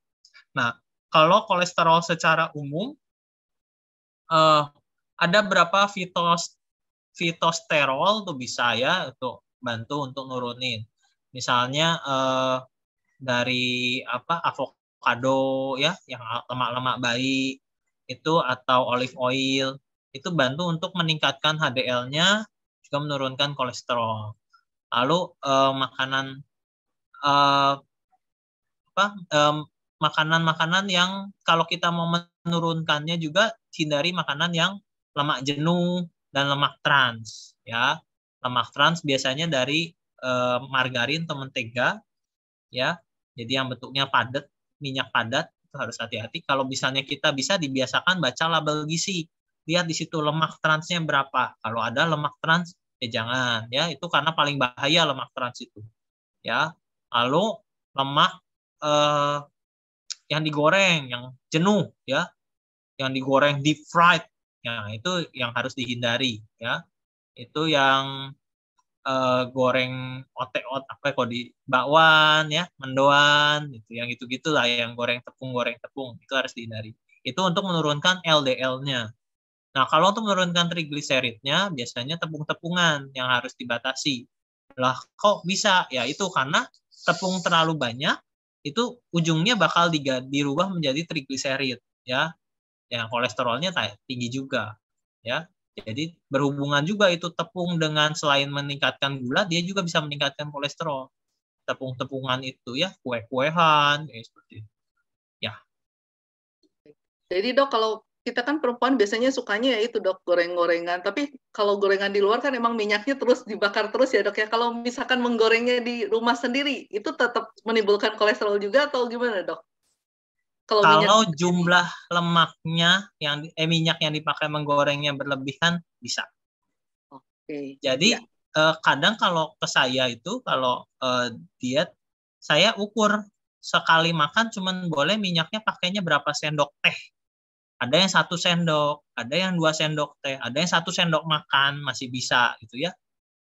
Nah, kalau kolesterol secara umum, ada berapa fitosterol tuh bisa ya untuk bantu untuk nurunin. Misalnya dari avocado ya, yang lemak-lemak baik itu, atau olive oil itu bantu untuk meningkatkan HDL-nya, juga menurunkan kolesterol. Lalu makanan-makanan yang kalau kita mau menurunkannya juga hindari makanan yang lemak jenuh dan lemak trans ya. Lemak trans biasanya dari margarin atau mentega ya. Jadi yang bentuknya padat, minyak padat, itu harus hati-hati. Kalau misalnya kita bisa dibiasakan baca label gizi. Lihat di situ lemak transnya berapa. Kalau ada lemak trans, ya jangan ya. Itu karena paling bahaya lemak trans itu. Ya. Lalu lemak yang digoreng, yang jenuh ya. Yang digoreng deep fried. Ya, itu yang harus dihindari ya. Itu yang goreng otek-otek kok di bakwan ya, mendoan gitu, yang gitu-gitu lah, yang goreng tepung itu harus dihindari. Itu untuk menurunkan LDL-nya. Nah, kalau untuk menurunkan trigliseridnya biasanya tepung-tepungan yang harus dibatasi. Lah kok bisa? Ya itu karena tepung terlalu banyak itu ujungnya bakal dirubah menjadi trigliserid ya. Yang kolesterolnya tinggi juga ya. Jadi berhubungan juga itu tepung dengan selain meningkatkan gula, dia juga bisa meningkatkan kolesterol. Tepung-tepungan itu ya, kue-kuehan, seperti itu. Ya. Jadi dok, kalau kita kan perempuan biasanya sukanya ya itu dok, goreng-gorengan. Tapi kalau gorengan di luar kan emang minyaknya terus dibakar terus ya dok ya. Kalau misalkan menggorengnya di rumah sendiri, itu tetap menimbulkan kolesterol juga atau gimana dok? Kalau jumlah lemaknya minyak yang dipakai menggorengnya berlebihan bisa. Oke. Jadi ya. Kadang kalau ke saya itu kalau diet saya ukur sekali makan cuman boleh minyaknya pakainya berapa sendok teh. Ada yang 1 sendok, ada yang 2 sendok teh, ada yang 1 sendok makan masih bisa gitu ya.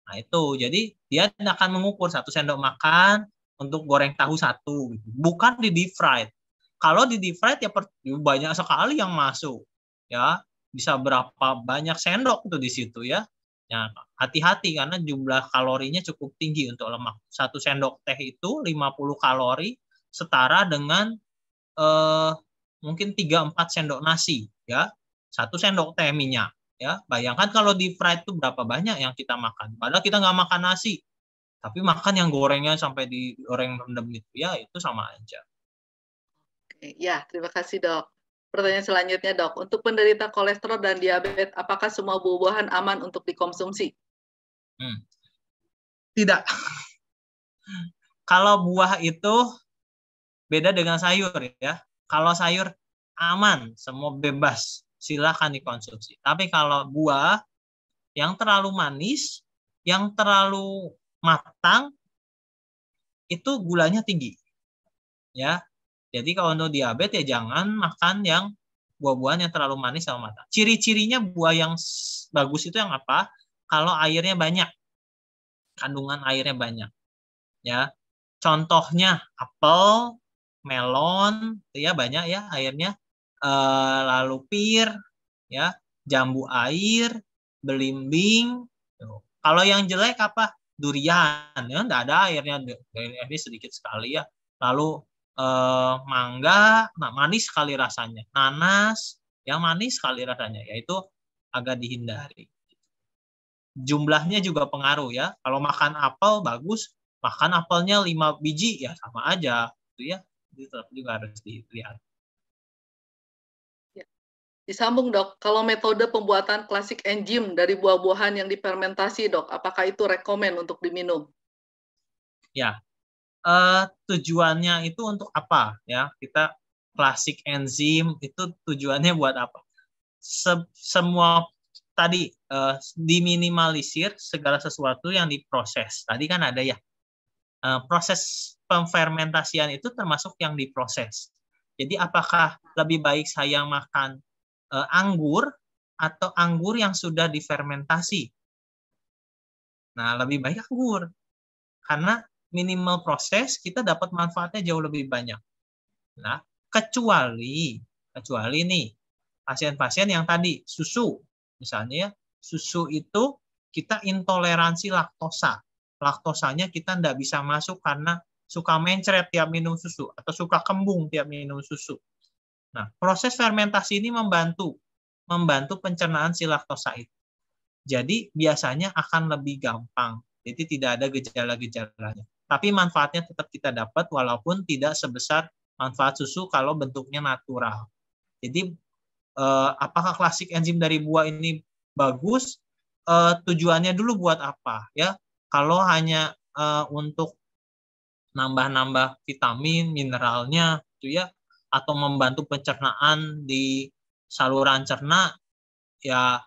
Nah itu jadi dia akan mengukur 1 sendok makan untuk goreng tahu 1, gitu. Bukan di deep fried. Kalau di deep fried ya banyak sekali yang masuk ya, bisa berapa banyak sendok itu di situ ya. Ya hati-hati karena jumlah kalorinya cukup tinggi untuk lemak. 1 sendok teh itu 50 kalori setara dengan mungkin 3-4 sendok nasi ya. 1 sendok teh minyak ya. Bayangkan kalau di fried itu berapa banyak yang kita makan. Padahal kita nggak makan nasi. Tapi makan yang gorengnya sampai digoreng rendam itu ya, itu sama aja. Ya, terima kasih dok. Pertanyaan selanjutnya dok, untuk penderita kolesterol dan diabetes, apakah semua buah-buahan aman untuk dikonsumsi? Tidak. Kalau buah itu beda dengan sayur ya. Kalau sayur aman, semua bebas, silakan dikonsumsi. Tapi kalau buah yang terlalu manis, yang terlalu matang, itu gulanya tinggi. Ya. Jadi kalau untuk diabetes ya jangan makan yang buah-buahan yang terlalu manis sama matang. Ciri-cirinya buah yang bagus itu yang apa? Kalau airnya banyak. Kandungan airnya banyak. Ya. Contohnya apel, melon, ya banyak ya airnya. Lalu pir, ya, jambu air, belimbing. Kalau yang jelek apa? Durian, ya, enggak ada airnya, ini sedikit sekali ya. Lalu mangga, nah manis sekali rasanya. Nanas, yang manis sekali rasanya, yaitu agak dihindari. Jumlahnya juga pengaruh ya. Kalau makan apel bagus, makan apelnya 5 biji ya sama aja, gitu ya. Itu juga harus dilihat. Disambung dok, kalau metode pembuatan klasik enzim dari buah-buahan yang difermentasi dok, apakah itu rekomen untuk diminum? Ya, tujuannya itu untuk apa ya? Kita klasik enzim itu tujuannya buat apa? Semua tadi diminimalisir segala sesuatu yang diproses. Tadi kan ada ya proses pemfermentasian itu termasuk yang diproses. Jadi apakah lebih baik saya makan anggur atau anggur yang sudah difermentasi? Nah, lebih baik anggur. Karena minimal proses kita dapat manfaatnya jauh lebih banyak. Nah, kecuali nih pasien-pasien yang tadi susu, misalnya ya, susu itu kita intoleransi laktosa. Laktosanya kita tidak bisa masuk karena suka mencret tiap minum susu atau suka kembung tiap minum susu. Nah, proses fermentasi ini membantu pencernaan si laktosa itu. Jadi biasanya akan lebih gampang. Jadi tidak ada gejala-gejalanya. Tapi manfaatnya tetap kita dapat walaupun tidak sebesar manfaat susu kalau bentuknya natural. Jadi apakah klasik enzim dari buah ini bagus? Tujuannya dulu buat apa ya? Kalau hanya untuk nambah-nambah vitamin, mineralnya, itu ya, atau membantu pencernaan di saluran cerna, ya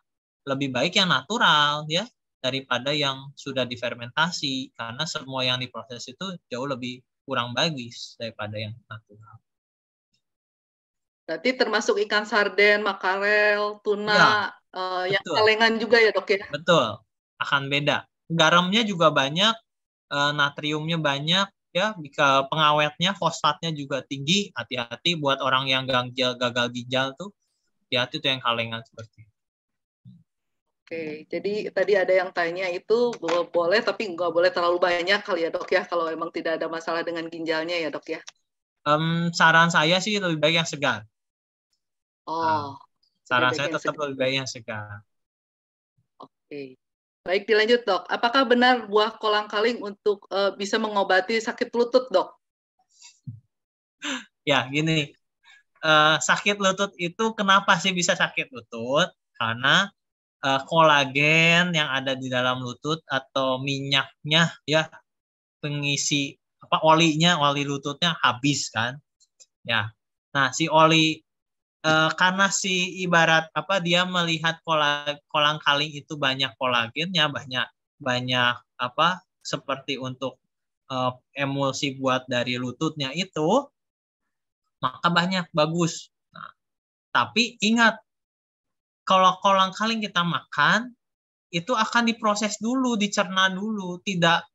lebih baik yang natural ya daripada yang sudah difermentasi karena semua yang diproses itu jauh lebih kurang bagus daripada yang natural. Berarti termasuk ikan sarden, makarel, tuna, yang kalengan juga ya dok ya? Betul, akan beda. Garamnya juga banyak, natriumnya banyak, ya. Jika pengawetnya, fosfatnya juga tinggi. Hati-hati buat orang yang gagal ginjal tuh, hati-hati tuh yang kalengan seperti itu. Oke, jadi tadi ada yang tanya itu boleh tapi nggak boleh terlalu banyak kali ya dok ya, kalau emang tidak ada masalah dengan ginjalnya ya dok ya? Saran saya sih lebih baik yang segar. Oh. Saran saya tetap lebih baik yang segar. Oke. Baik, dilanjut dok. Apakah benar buah kolang-kaling untuk bisa mengobati sakit lutut dok? Ya, gini. Sakit lutut itu kenapa sih bisa sakit lutut? Karena kolagen yang ada di dalam lutut atau minyaknya ya pengisi oli lututnya habis kan. Ya. Nah, si oli karena si ibarat dia melihat kolang-kaling itu banyak kolagennya, banyak seperti untuk emulsi buat dari lututnya itu, maka banyak bagus. Nah, tapi ingat kalau kolang-kaling kita makan itu akan diproses dulu, dicerna dulu, tidak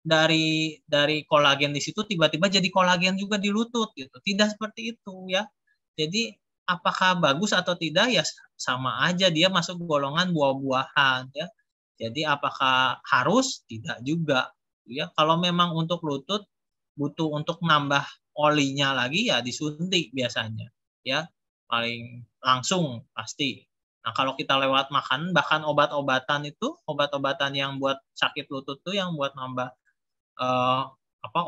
dari kolagen di situ tiba-tiba jadi kolagen juga di lutut gitu. Tidak seperti itu ya. Jadi apakah bagus atau tidak ya sama aja, dia masuk golongan buah-buahan ya. Jadi apakah harus? Tidak juga ya. Kalau memang untuk lutut butuh untuk nambah olinya lagi ya disuntik biasanya ya, paling langsung pasti. Nah, kalau kita lewat makan, bahkan obat-obatan yang buat sakit lutut tuh yang buat nambah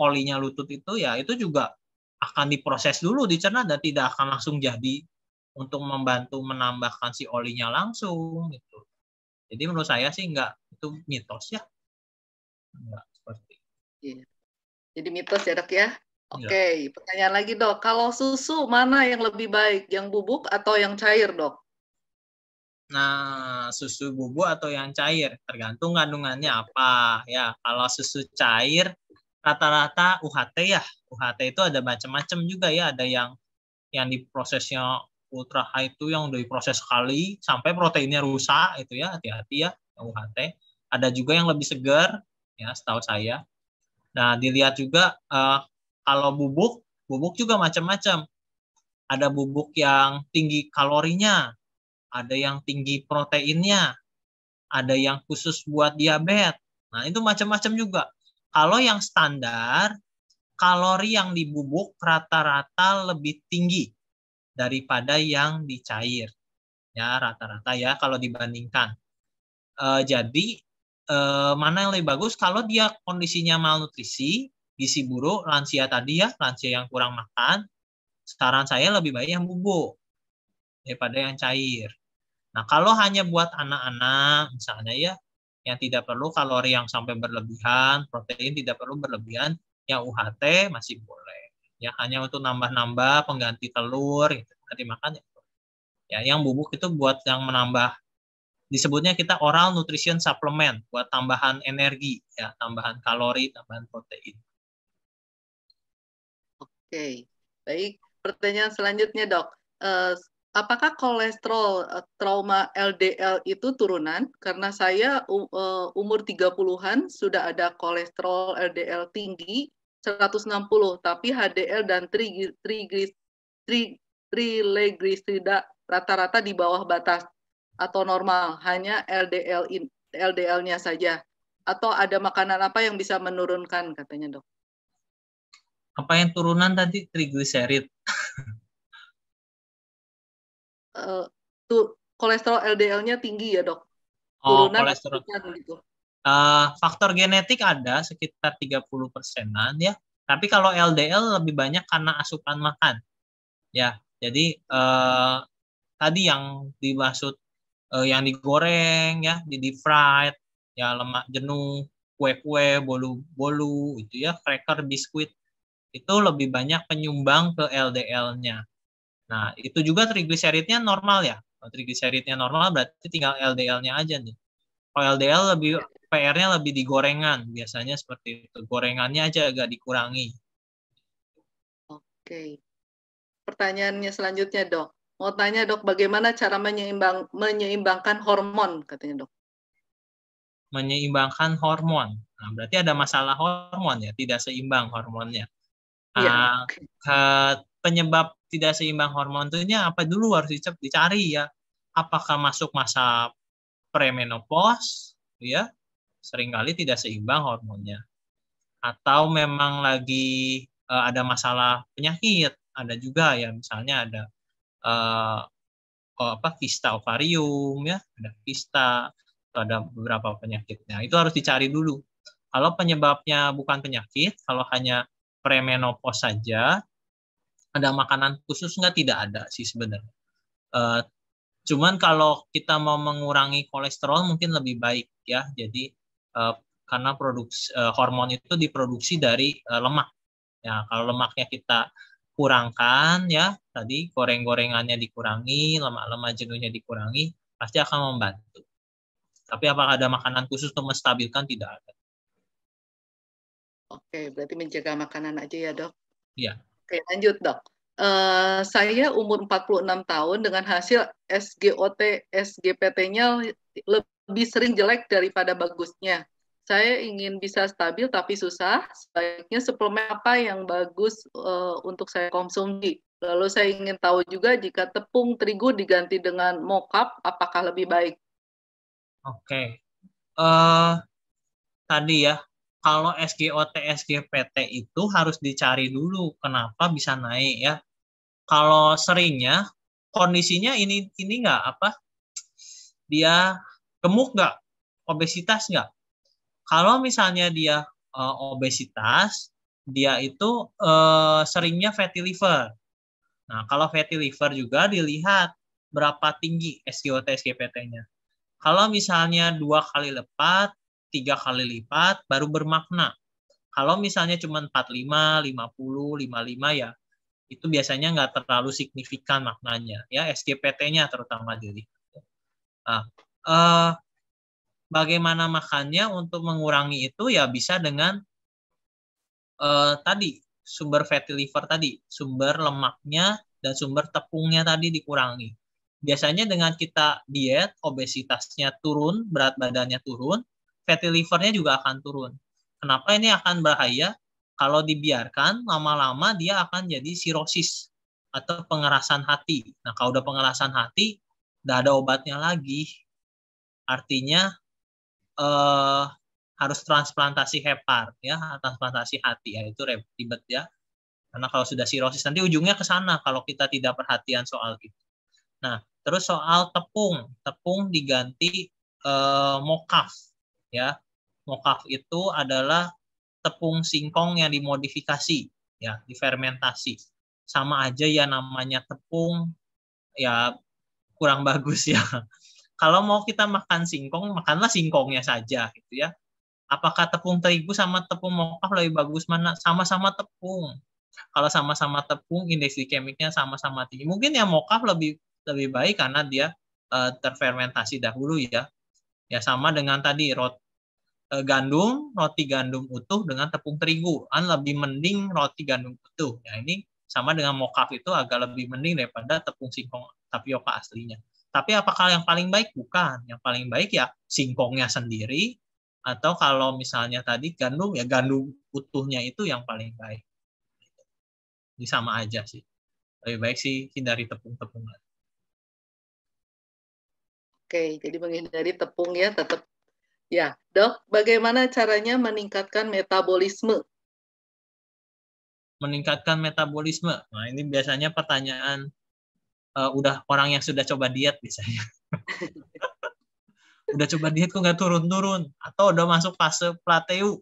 olinya lutut itu ya itu juga akan diproses dulu, dicerna, dan tidak akan langsung jadi untuk membantu menambahkan si olinya langsung gitu. Jadi menurut saya sih enggak, itu mitos ya. Enggak seperti. Iya. Jadi mitos ya dok ya. Oke, pertanyaan lagi dok. Kalau susu mana yang lebih baik, yang bubuk atau yang cair dok? Nah, susu bubuk atau yang cair tergantung kandungannya apa ya. Kalau susu cair rata-rata UHT ya. UHT itu ada macam-macam juga ya. Ada yang diprosesnya ultra high itu yang diproses sekali sampai proteinnya rusak itu ya, hati-hati ya UHT. Ada juga yang lebih segar ya setahu saya. Nah, dilihat juga kalau bubuk juga macam-macam. Ada bubuk yang tinggi kalorinya, ada yang tinggi proteinnya, ada yang khusus buat diabetes. Nah, itu macam-macam juga. Kalau yang standar, kalori yang di bubuk rata-rata lebih tinggi daripada yang di cair. Ya, rata-rata ya kalau dibandingkan. Jadi, mana yang lebih bagus kalau dia kondisinya malnutrisi, gizi buruk, lansia tadi ya, lansia yang kurang makan, saran saya lebih baik yang bubuk. daripada yang cair. Nah, kalau hanya buat anak-anak misalnya ya, yang tidak perlu kalori yang sampai berlebihan, protein tidak perlu berlebihan, yang UHT masih boleh. Ya, hanya untuk nambah-nambah pengganti telur gitu, dimakan ya. Ya, yang bubuk itu buat yang menambah, disebutnya kita oral nutrition supplement, buat tambahan energi, ya, tambahan kalori, tambahan protein. Oke, baik. Pertanyaan selanjutnya, Dok. Apakah kolesterol trauma LDL itu turunan? Karena saya umur 30-an sudah ada kolesterol LDL tinggi 160, tapi HDL dan trigliserida rata-rata di bawah batas atau normal, hanya LDL-nya saja. Atau ada makanan apa yang bisa menurunkan, katanya, Dok? Apa yang turunan tadi? Trigliserid. Kolesterol LDL-nya tinggi ya, Dok? Oh, Turunan kolesterol. gitu. Faktor genetik ada sekitar 30%-an ya. Tapi kalau LDL lebih banyak karena asupan makan. Ya, jadi tadi yang dimaksud yang digoreng ya, di deep fried, ya lemak jenuh, kue-kue, bolu-bolu itu ya, cracker, biskuit itu lebih banyak penyumbang ke LDL-nya. Nah, itu juga trigliseridnya normal ya. Kalau trigliseridnya normal berarti tinggal LDL-nya aja nih. Kalau LDL lebih PR-nya lebih di gorengan, biasanya seperti itu. Gorengannya aja agak dikurangi. Oke. Pertanyaannya selanjutnya, Dok. Mau tanya, Dok, bagaimana cara menyeimbangkan hormon, katanya, Dok? Menyeimbangkan hormon. Nah, berarti ada masalah hormon ya, tidak seimbang hormonnya. Iya. Penyebab tidak seimbang hormon itu apa dulu harus dicari ya. Apakah masuk masa premenopause ya, seringkali tidak seimbang hormonnya, atau memang lagi ada masalah penyakit, ada juga ya, misalnya ada kista ovarium ya, ada kista, ada beberapa penyakitnya, itu harus dicari dulu. Kalau penyebabnya bukan penyakit, kalau hanya premenopause saja, ada makanan khusus nggak? Tidak ada sih sebenarnya. Cuman kalau kita mau mengurangi kolesterol mungkin lebih baik ya. Jadi karena hormon itu diproduksi dari lemak. Ya, kalau lemaknya kita kurangkan ya, tadi goreng-gorengannya dikurangi, lemak-lemak jenuhnya dikurangi, pasti akan membantu. Tapi apakah ada makanan khusus untuk menstabilkan? Tidak ada. Oke, berarti menjaga makanan aja ya, Dok? Iya. Oke, lanjut, Dok. Saya umur 46 tahun dengan hasil SGOT, SGPT-nya lebih sering jelek daripada bagusnya. Saya ingin bisa stabil tapi susah. Sebaiknya suplemen apa yang bagus untuk saya konsumsi? Lalu saya ingin tahu juga jika tepung terigu diganti dengan mocap, apakah lebih baik? Oke. Tadi ya, kalau SGOT, SGPT itu harus dicari dulu kenapa bisa naik ya. Kalau seringnya kondisinya ini nggak apa? Dia gemuk nggak? Obesitas nggak? Kalau misalnya dia obesitas, dia itu seringnya fatty liver. Nah, kalau fatty liver juga dilihat berapa tinggi SGOT, SGPT-nya. Kalau misalnya 2 kali lipat, 3 kali lipat, baru bermakna. Kalau misalnya cuma 45, 50, 55 ya, itu biasanya nggak terlalu signifikan maknanya. Ya, SGPT-nya terutama dilihat. Nah, bagaimana makannya untuk mengurangi itu ya bisa dengan tadi sumber fatty liver tadi, sumber lemaknya dan sumber tepungnya tadi dikurangi. Biasanya dengan kita diet, obesitasnya turun, berat badannya turun, fatty livernya juga akan turun. Kenapa ini akan bahaya? Kalau dibiarkan, lama-lama dia akan jadi sirosis atau pengerasan hati. Nah, kalau udah pengerasan hati, udah ada obatnya lagi. Artinya harus transplantasi hepar, ya, transplantasi hati, ya itu ribet ya. Karena kalau sudah sirosis nanti ujungnya ke sana kalau kita tidak perhatian soal itu. Nah, terus soal tepung diganti mocaf, ya. Mocaf itu adalah tepung singkong yang dimodifikasi, ya, difermentasi. Sama aja ya namanya tepung, ya kurang bagus ya. Kalau mau kita makan singkong, makanlah singkongnya saja gitu ya. Apakah tepung terigu sama tepung mokaf lebih bagus mana? Sama-sama tepung. Kalau sama-sama tepung, indeks glikemiknya sama-sama tinggi. Mungkin yang mokaf lebih baik karena dia terfermentasi dahulu ya. Ya sama dengan tadi roti gandum utuh dengan tepung terigu. Kan lebih mending roti gandum utuh. Ya ini sama dengan mokaf itu agak lebih mending daripada tepung singkong tapioka aslinya. Tapi apakah yang paling baik? Bukan. Yang paling baik ya singkongnya sendiri, atau kalau misalnya tadi gandum, ya gandum utuhnya itu yang paling baik. Ini sama aja sih. Lebih baik sih hindari tepung-tepungan. Oke, jadi menghindari tepung ya tetap. Ya, Dok, bagaimana caranya meningkatkan metabolisme? Meningkatkan metabolisme. Nah, ini biasanya pertanyaan udah orang yang sudah coba diet biasanya. Udah coba diet kok nggak turun-turun. Atau udah masuk fase plateau.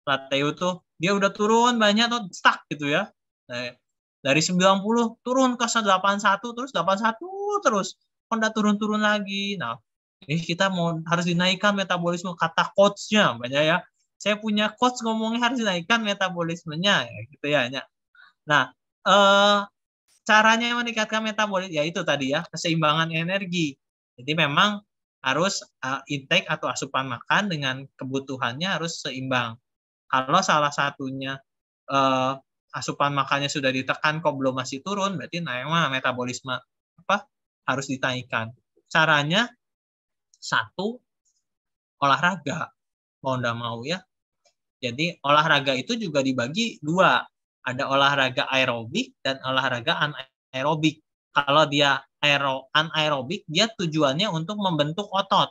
Plateau tuh dia udah turun banyak tuh stuck gitu ya. Nah, dari 90 turun ke 81 terus 81 terus. Kok nggak turun-turun lagi. Nah, ini kita harus dinaikkan metabolisme, kata coach-nya banyak ya. Saya punya coach ngomongnya harus dinaikkan metabolismenya ya gitu ya. Nah, caranya meningkatkan metabolisme ya itu tadi ya, keseimbangan energi. Jadi memang harus intake atau asupan makan dengan kebutuhannya harus seimbang. Kalau salah satunya asupan makannya sudah ditekan kok belum masih turun, berarti metabolisme harus dinaikkan. Caranya satu, olahraga, mau nggak mau ya. Jadi olahraga itu juga dibagi dua. Ada olahraga aerobik dan olahraga anaerobik. Kalau dia anaerobik, dia tujuannya untuk membentuk otot,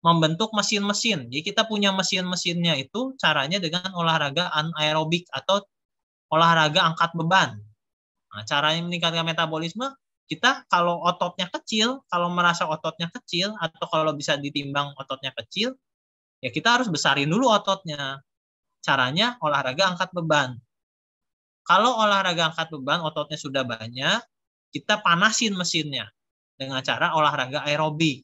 membentuk mesin-mesin. Jadi kita punya mesin-mesinnya itu caranya dengan olahraga anaerobik atau olahraga angkat beban. Nah, caranya meningkatkan metabolisme, kita kalau ototnya kecil, kalau merasa ototnya kecil, atau kalau bisa ditimbang ototnya kecil, ya kita harus besarin dulu ototnya. Caranya olahraga angkat beban. Kalau olahraga angkat beban, ototnya sudah banyak, kita panasin mesinnya dengan cara olahraga aerobik.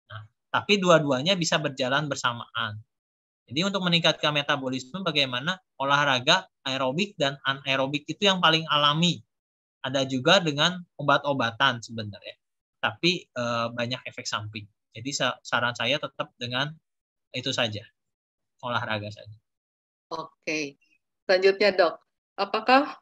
Nah, tapi dua-duanya bisa berjalan bersamaan. Jadi untuk meningkatkan metabolisme, bagaimana olahraga aerobik dan anaerobik itu yang paling alami. Ada juga dengan obat-obatan sebenarnya, tapi banyak efek samping. Jadi saran saya tetap dengan itu saja, olahraga saja. Oke, selanjutnya Dok, apakah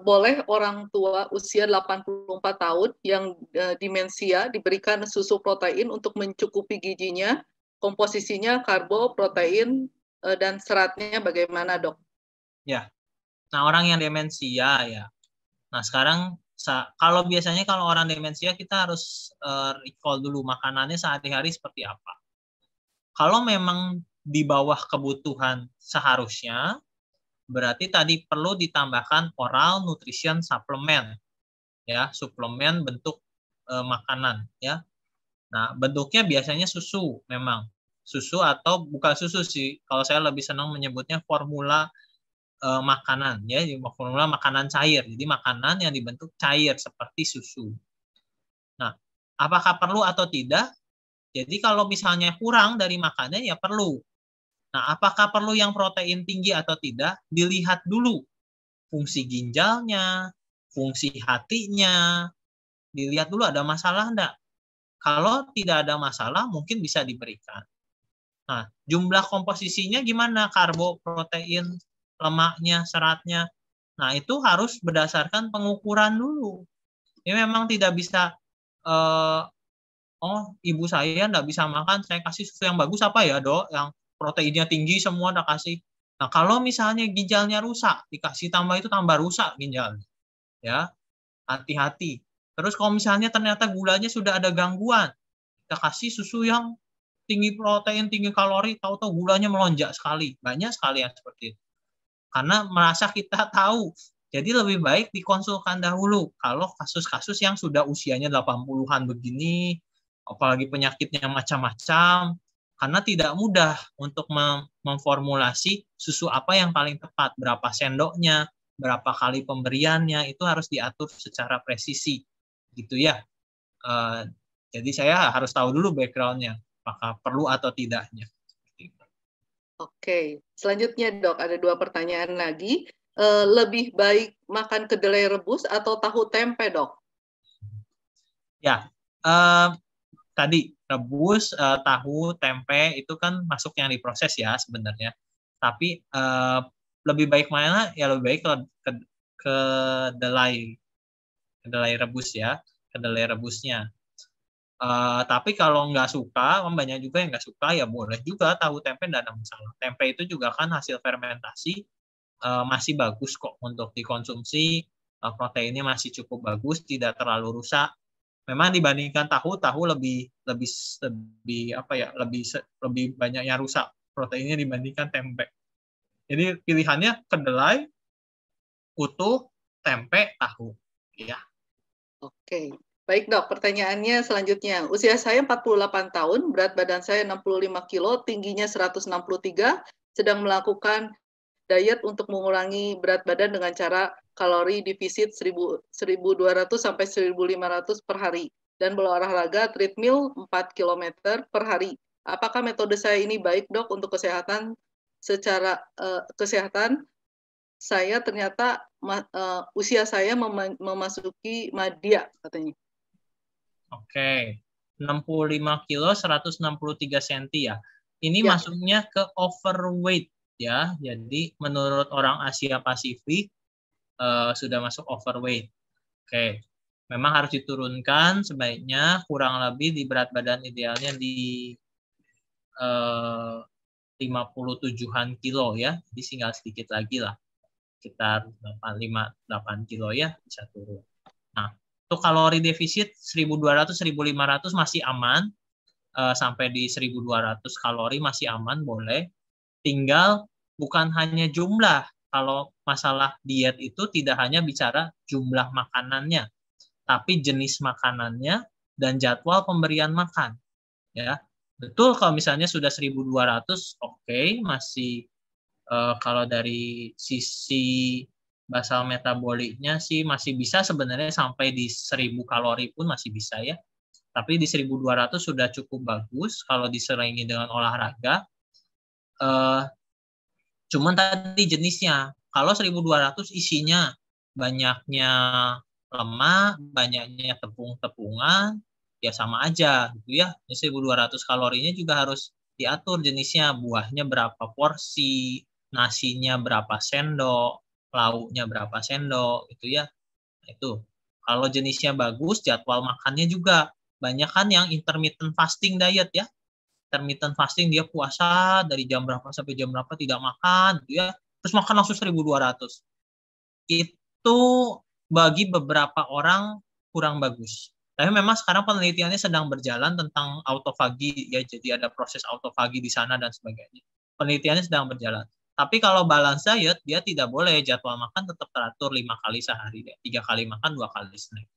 boleh orang tua usia 84 tahun yang demensia diberikan susu protein untuk mencukupi gizinya, komposisinya karbo, protein, dan seratnya bagaimana Dok? Ya, nah orang yang demensia ya. Nah sekarang kalau biasanya kalau orang demensia kita harus recall dulu makanannya sehari-hari seperti apa. Kalau memang di bawah kebutuhan seharusnya, berarti tadi perlu ditambahkan oral nutrition supplement, ya suplemen bentuk makanan, ya. Nah bentuknya biasanya susu, memang susu atau bukan susu sih. Kalau saya lebih senang menyebutnya formula makanan, ya, formula makanan cair. Jadi makanan yang dibentuk cair seperti susu. Nah, apakah perlu atau tidak? Jadi kalau misalnya kurang dari makannya ya perlu. Nah, apakah perlu yang protein tinggi atau tidak? Dilihat dulu fungsi ginjalnya, fungsi hatinya. Dilihat dulu ada masalah enggak. Kalau tidak ada masalah, mungkin bisa diberikan. Nah, jumlah komposisinya gimana? Karbo, protein, lemaknya, seratnya. Nah, itu harus berdasarkan pengukuran dulu. Ini memang tidak bisa, ibu saya enggak bisa makan, saya kasih susu yang bagus apa ya, Dok? Yang proteinnya tinggi semua udah kasih. Nah, kalau misalnya ginjalnya rusak, dikasih tambah itu tambah rusak ginjalnya. Ya, hati-hati. Terus kalau misalnya ternyata gulanya sudah ada gangguan, kita kasih susu yang tinggi protein, tinggi kalori, tahu-tahu gulanya melonjak sekali. Banyak sekali yang seperti itu. Karena merasa kita tahu. Jadi lebih baik dikonsulkan dahulu. Kalau kasus-kasus yang sudah usianya 80-an begini, apalagi penyakitnya macam-macam, karena tidak mudah untuk memformulasi susu apa yang paling tepat, berapa sendoknya, berapa kali pemberiannya, itu harus diatur secara presisi. Gitu ya. Jadi saya harus tahu dulu background-nya, apakah perlu atau tidaknya. Oke, selanjutnya dok, ada 2 pertanyaan lagi. Lebih baik makan kedelai rebus atau tahu tempe dok? Ya, tadi rebus, tahu, tempe itu kan masuk yang diproses ya sebenarnya. Tapi lebih baik mana? Ya lebih baik kedelai rebus ya, kedelai rebusnya. Tapi kalau nggak suka, banyak juga yang nggak suka, ya boleh juga tahu tempe, tidak ada masalah. Tempe itu juga kan hasil fermentasi, masih bagus kok untuk dikonsumsi, proteinnya masih cukup bagus, tidak terlalu rusak. Memang dibandingkan tahu lebih apa ya, lebih banyak yang rusak proteinnya dibandingkan tempe. Jadi pilihannya kedelai, utuh, tempe, tahu. Ya. Oke. Baik dok, pertanyaannya selanjutnya. Usia saya 48 tahun, berat badan saya 65 kilo, tingginya 163, sedang melakukan diet untuk mengurangi berat badan dengan cara kalori defisit 1200 sampai 1500 per hari dan berolahraga treadmill 4 km per hari. Apakah metode saya ini baik dok untuk kesehatan? Secara kesehatan saya ternyata usia saya memasuki madya katanya. Oke, 65 kilo, 163 cm ya. Ini ya, masuknya ke overweight ya. Jadi menurut orang Asia Pasifik sudah masuk overweight. Oke, memang harus diturunkan sebaiknya kurang lebih di berat badan idealnya di 57-an kilo ya. Jadi tinggal sedikit lagi lah. Sekitar 8 kilo ya bisa turun. Nah, untuk kalori defisit 1200-1500 masih aman, sampai di 1200 kalori masih aman, boleh. Tinggal bukan hanya jumlah. Kalau masalah diet itu tidak hanya bicara jumlah makanannya, tapi jenis makanannya dan jadwal pemberian makan. Ya, betul kalau misalnya sudah 1200, oke, masih kalau dari sisi basal metaboliknya sih masih bisa sebenarnya sampai di 1000 kalori pun masih bisa ya. Tapi di 1200 sudah cukup bagus kalau diselingi dengan olahraga. Cuman tadi jenisnya. Kalau 1200 isinya banyaknya lemak, banyaknya tepung-tepungan, ya sama aja gitu ya. 1200 kalorinya juga harus diatur jenisnya, buahnya berapa porsi, nasinya berapa sendok, lauknya berapa sendok gitu ya. Itu kalau jenisnya bagus, jadwal makannya juga banyak kan yang intermittent fasting diet ya. Intermittent fasting dia puasa dari jam berapa sampai jam berapa tidak makan gitu ya, terus makan langsung 1200. Itu bagi beberapa orang kurang bagus. Tapi memang sekarang penelitiannya sedang berjalan tentang autofagi ya, jadi ada proses autofagi di sana dan sebagainya. Penelitiannya sedang berjalan. Tapi kalau balance diet, dia tidak boleh jadwal makan tetap teratur 5 kali sehari, 3 kali makan, 2 kali snack.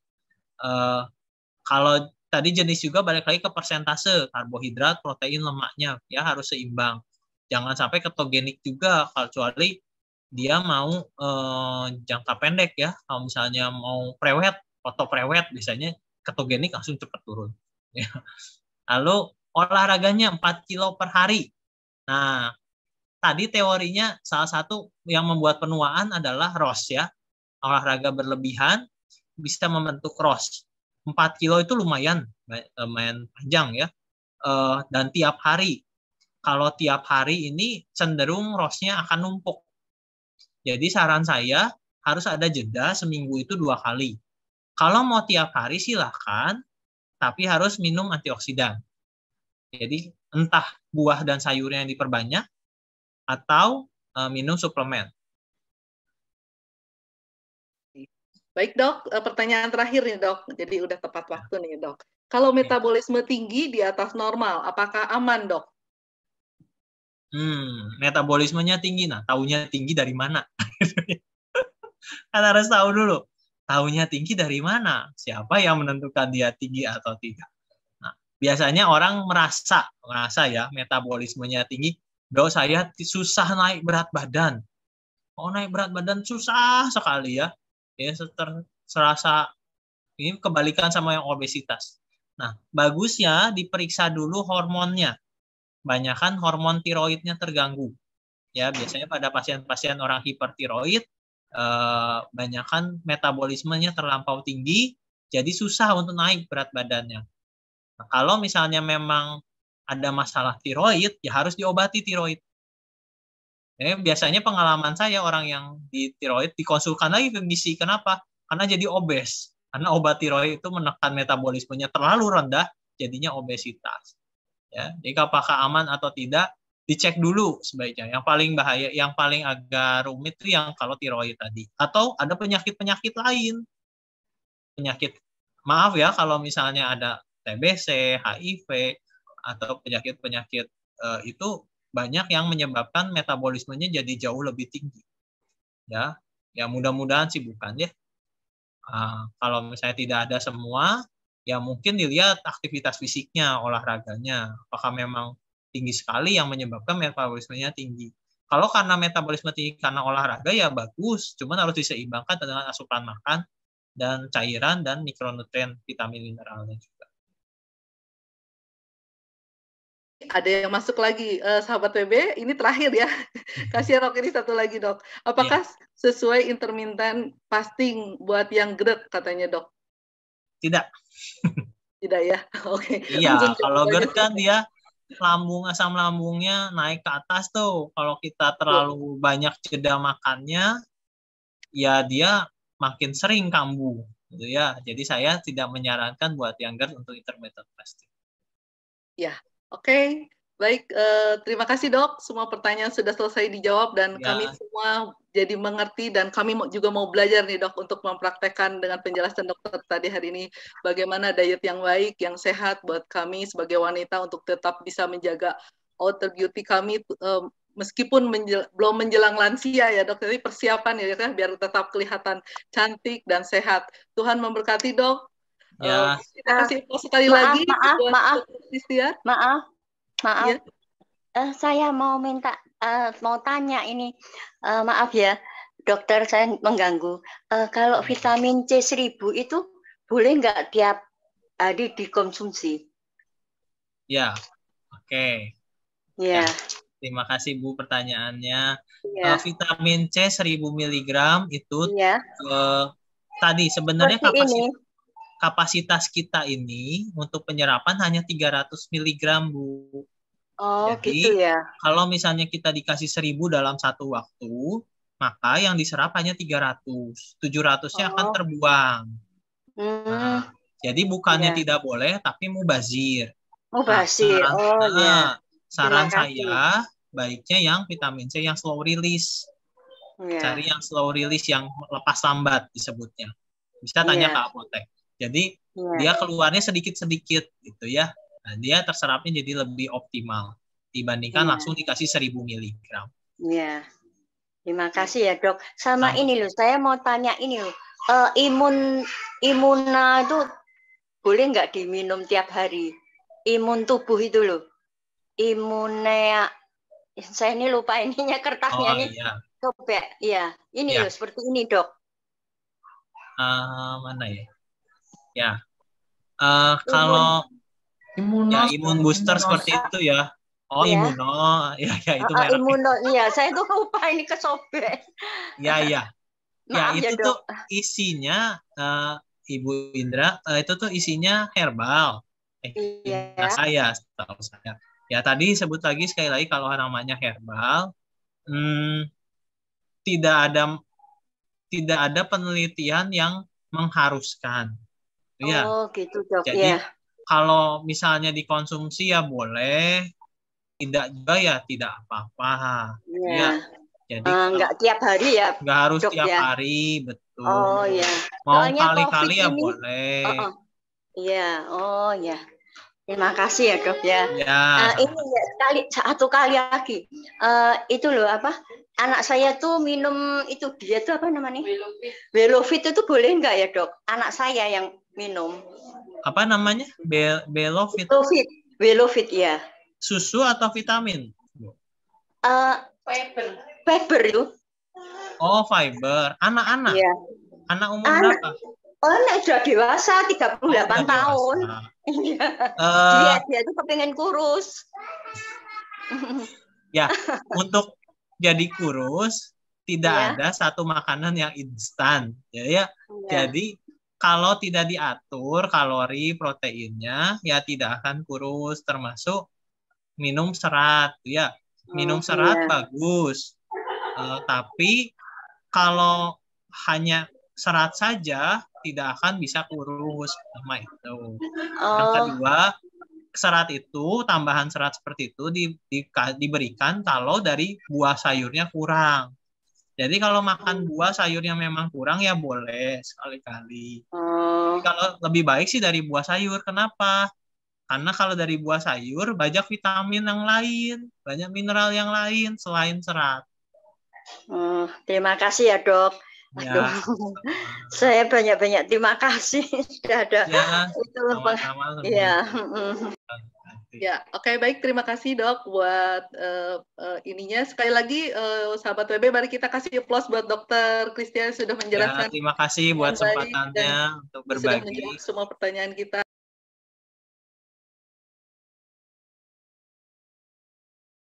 Kalau tadi jenis juga balik lagi ke persentase karbohidrat, protein, lemaknya ya harus seimbang. Jangan sampai ketogenik juga, kecuali dia mau jangka pendek ya. Kalau misalnya mau prewed, foto prewed biasanya ketogenik langsung cepat turun. Ya. Lalu olahraganya 4 kilo per hari. Nah, tadi teorinya salah satu yang membuat penuaan adalah ROS ya. Olahraga berlebihan bisa membentuk ROS. 4 kilo itu lumayan panjang ya. Dan tiap hari. Kalau tiap hari ini cenderung ROS-nya akan numpuk. Jadi saran saya harus ada jeda seminggu itu 2 kali. Kalau mau tiap hari silahkan, tapi harus minum antioksidan. Jadi entah buah dan sayurnya yang diperbanyak, atau minum suplemen. Baik dok, pertanyaan terakhir nih dok, jadi udah tepat waktu nih dok. Kalau metabolisme tinggi di atas normal, apakah aman dok? Metabolismenya tinggi, nah taunya tinggi dari mana? Kan harus tahu dulu, taunya tinggi dari mana? Siapa yang menentukan dia tinggi atau tidak? Nah, biasanya orang merasa ya metabolismenya tinggi. Dok, saya susah naik berat badan. Oh, naik berat badan susah sekali ya. Ya serasa Ini kebalikan sama yang obesitas. Nah, bagusnya diperiksa dulu hormonnya. Banyakan hormon tiroidnya terganggu. Ya, biasanya pada pasien-pasien orang hipertiroid, banyakan metabolismenya terlampau tinggi, jadi susah untuk naik berat badannya. Nah, kalau misalnya memang ada masalah tiroid, ya harus diobati tiroid. Biasanya pengalaman saya orang yang di tiroid dikonsulkan lagi ke gizi. Kenapa? Karena jadi obes. Karena obat tiroid itu menekan metabolismenya terlalu rendah, jadinya obesitas. Ya, jadi apakah aman atau tidak, dicek dulu sebaiknya. Yang paling bahaya, yang paling agak rumit itu yang kalau tiroid tadi. Atau ada penyakit-penyakit lain. Penyakit, maaf ya kalau misalnya ada TBC, HIV, atau penyakit-penyakit itu banyak yang menyebabkan metabolismenya jadi jauh lebih tinggi. Ya, mudah-mudahan sih bukan ya. Kalau misalnya tidak ada semua, ya mungkin dilihat aktivitas fisiknya, olahraganya, apakah memang tinggi sekali yang menyebabkan metabolismenya tinggi. Kalau karena metabolisme tinggi karena olahraga ya bagus, cuman harus diseimbangkan dengan asupan makan dan cairan dan mikronutrien, vitamin mineralnya juga. Ada yang masuk lagi, sahabat PB, ini terakhir ya. Kasih Dok ini satu lagi Dok. Apakah sesuai intermittent fasting buat yang GERD katanya Dok? Tidak. Tidak ya? Oke. Iya, kalau GERD kan dia asam lambungnya naik ke atas tuh. Kalau kita terlalu banyak jeda makannya, ya dia makin sering kambuh. Gitu ya. Jadi saya tidak menyarankan buat yang GERD untuk intermittent fasting. Ya. Oke, baik. Terima kasih Dok. Semua pertanyaan sudah selesai dijawab dan kami semua jadi mengerti dan kami juga mau belajar nih Dok untuk mempraktekkan dengan penjelasan dokter tadi hari ini bagaimana diet yang baik, yang sehat buat kami sebagai wanita untuk tetap bisa menjaga outer beauty kami meskipun belum menjelang lansia ya Dok. Jadi persiapan ya kan biar tetap kelihatan cantik dan sehat. Tuhan memberkati Dok. Ya. Terima kasih sekali lagi. Maaf. Ya. Saya mau tanya ini, maaf ya, dokter saya mengganggu. Kalau vitamin C1000 itu boleh nggak tiap hari dikonsumsi? Ya, oke. Ya. Terima kasih Bu pertanyaannya. Vitamin C 1000 mg itu tadi sebenarnya kapasitas kita ini untuk penyerapan hanya 300 mg, Bu. Oh, jadi, gitu ya. Kalau misalnya kita dikasih 1000 dalam satu waktu, maka yang diserap hanya 300. 700-nya akan terbuang. Nah, jadi bukannya tidak boleh, tapi mubazir. Mubazir, saran saya, baiknya yang vitamin C yang slow release. Cari yang slow release, yang lepas lambat disebutnya. Bisa tanya ke apotek. Jadi dia keluarnya sedikit-sedikit gitu ya. Nah, dia terserapnya jadi lebih optimal dibandingkan langsung dikasih 1000 mg. Iya. Terima kasih ya, Dok. Sama ini loh, saya mau tanya ini loh. Imuna itu boleh nggak diminum tiap hari? Imun tubuh itu loh. Imunea. Saya ini lupa ininya kertasnya nih. Iya. Coba ya. Ini loh seperti ini, Dok. Mana ya? Ya, kalau imun booster seperti itu ya. Imuno, ya itu mereknya. Imuno, iya, saya tuh lupa ini kesobek. Ya, itu tuh isinya Ibu Indra, itu tuh isinya herbal. Saya tahu saya. Ya tadi sebut lagi sekali lagi kalau namanya herbal, tidak ada penelitian yang mengharuskan. Ya. Oh gitu Dok. Jadi kalau misalnya dikonsumsi ya boleh, tidak juga ya tidak apa-apa. Ya. Jadi nggak tiap hari ya. Nggak harus Dok, tiap hari, betul. Oh ya. Mau kali-kali ya boleh. Iya, oh ya. Terima kasih ya Dok ya. Ini ya satu kali lagi. Itu loh apa? Anak saya tuh minum itu dia tuh apa namanya? Belovit itu boleh nggak ya Dok? Anak saya yang minum. Apa namanya? Belovit. Belovit ya. Susu atau vitamin? Fiber itu. Oh, fiber. Anak-anak. Iya. Anak umur berapa? Oh, nek sudah dewasa 38 tahun. Dia tuh kepengen kurus. Ya, untuk jadi kurus tidak ada satu makanan yang instan. Ya. Jadi kalau tidak diatur kalori proteinnya ya tidak akan kurus, termasuk minum serat ya. Minum serat bagus. Tapi kalau hanya serat saja tidak akan bisa kurus sama itu. Yang kedua, serat itu, tambahan serat seperti itu diberikan kalau dari buah sayurnya kurang. Jadi kalau makan buah sayurnya memang kurang ya boleh sekali-kali. Kalau lebih baik sih dari buah sayur. Kenapa? Karena kalau dari buah sayur banyak vitamin yang lain, banyak mineral yang lain selain serat. Terima kasih ya, Dok. Aduh, saya banyak-banyak terima kasih sudah ada itu ya. Oke, baik, terima kasih Dok buat ininya. Sekali lagi sahabat WB, mari kita kasih applause buat Dokter Christian sudah menjelaskan. Terima kasih buat kesempatannya untuk berbagi sudah menjawab semua pertanyaan kita.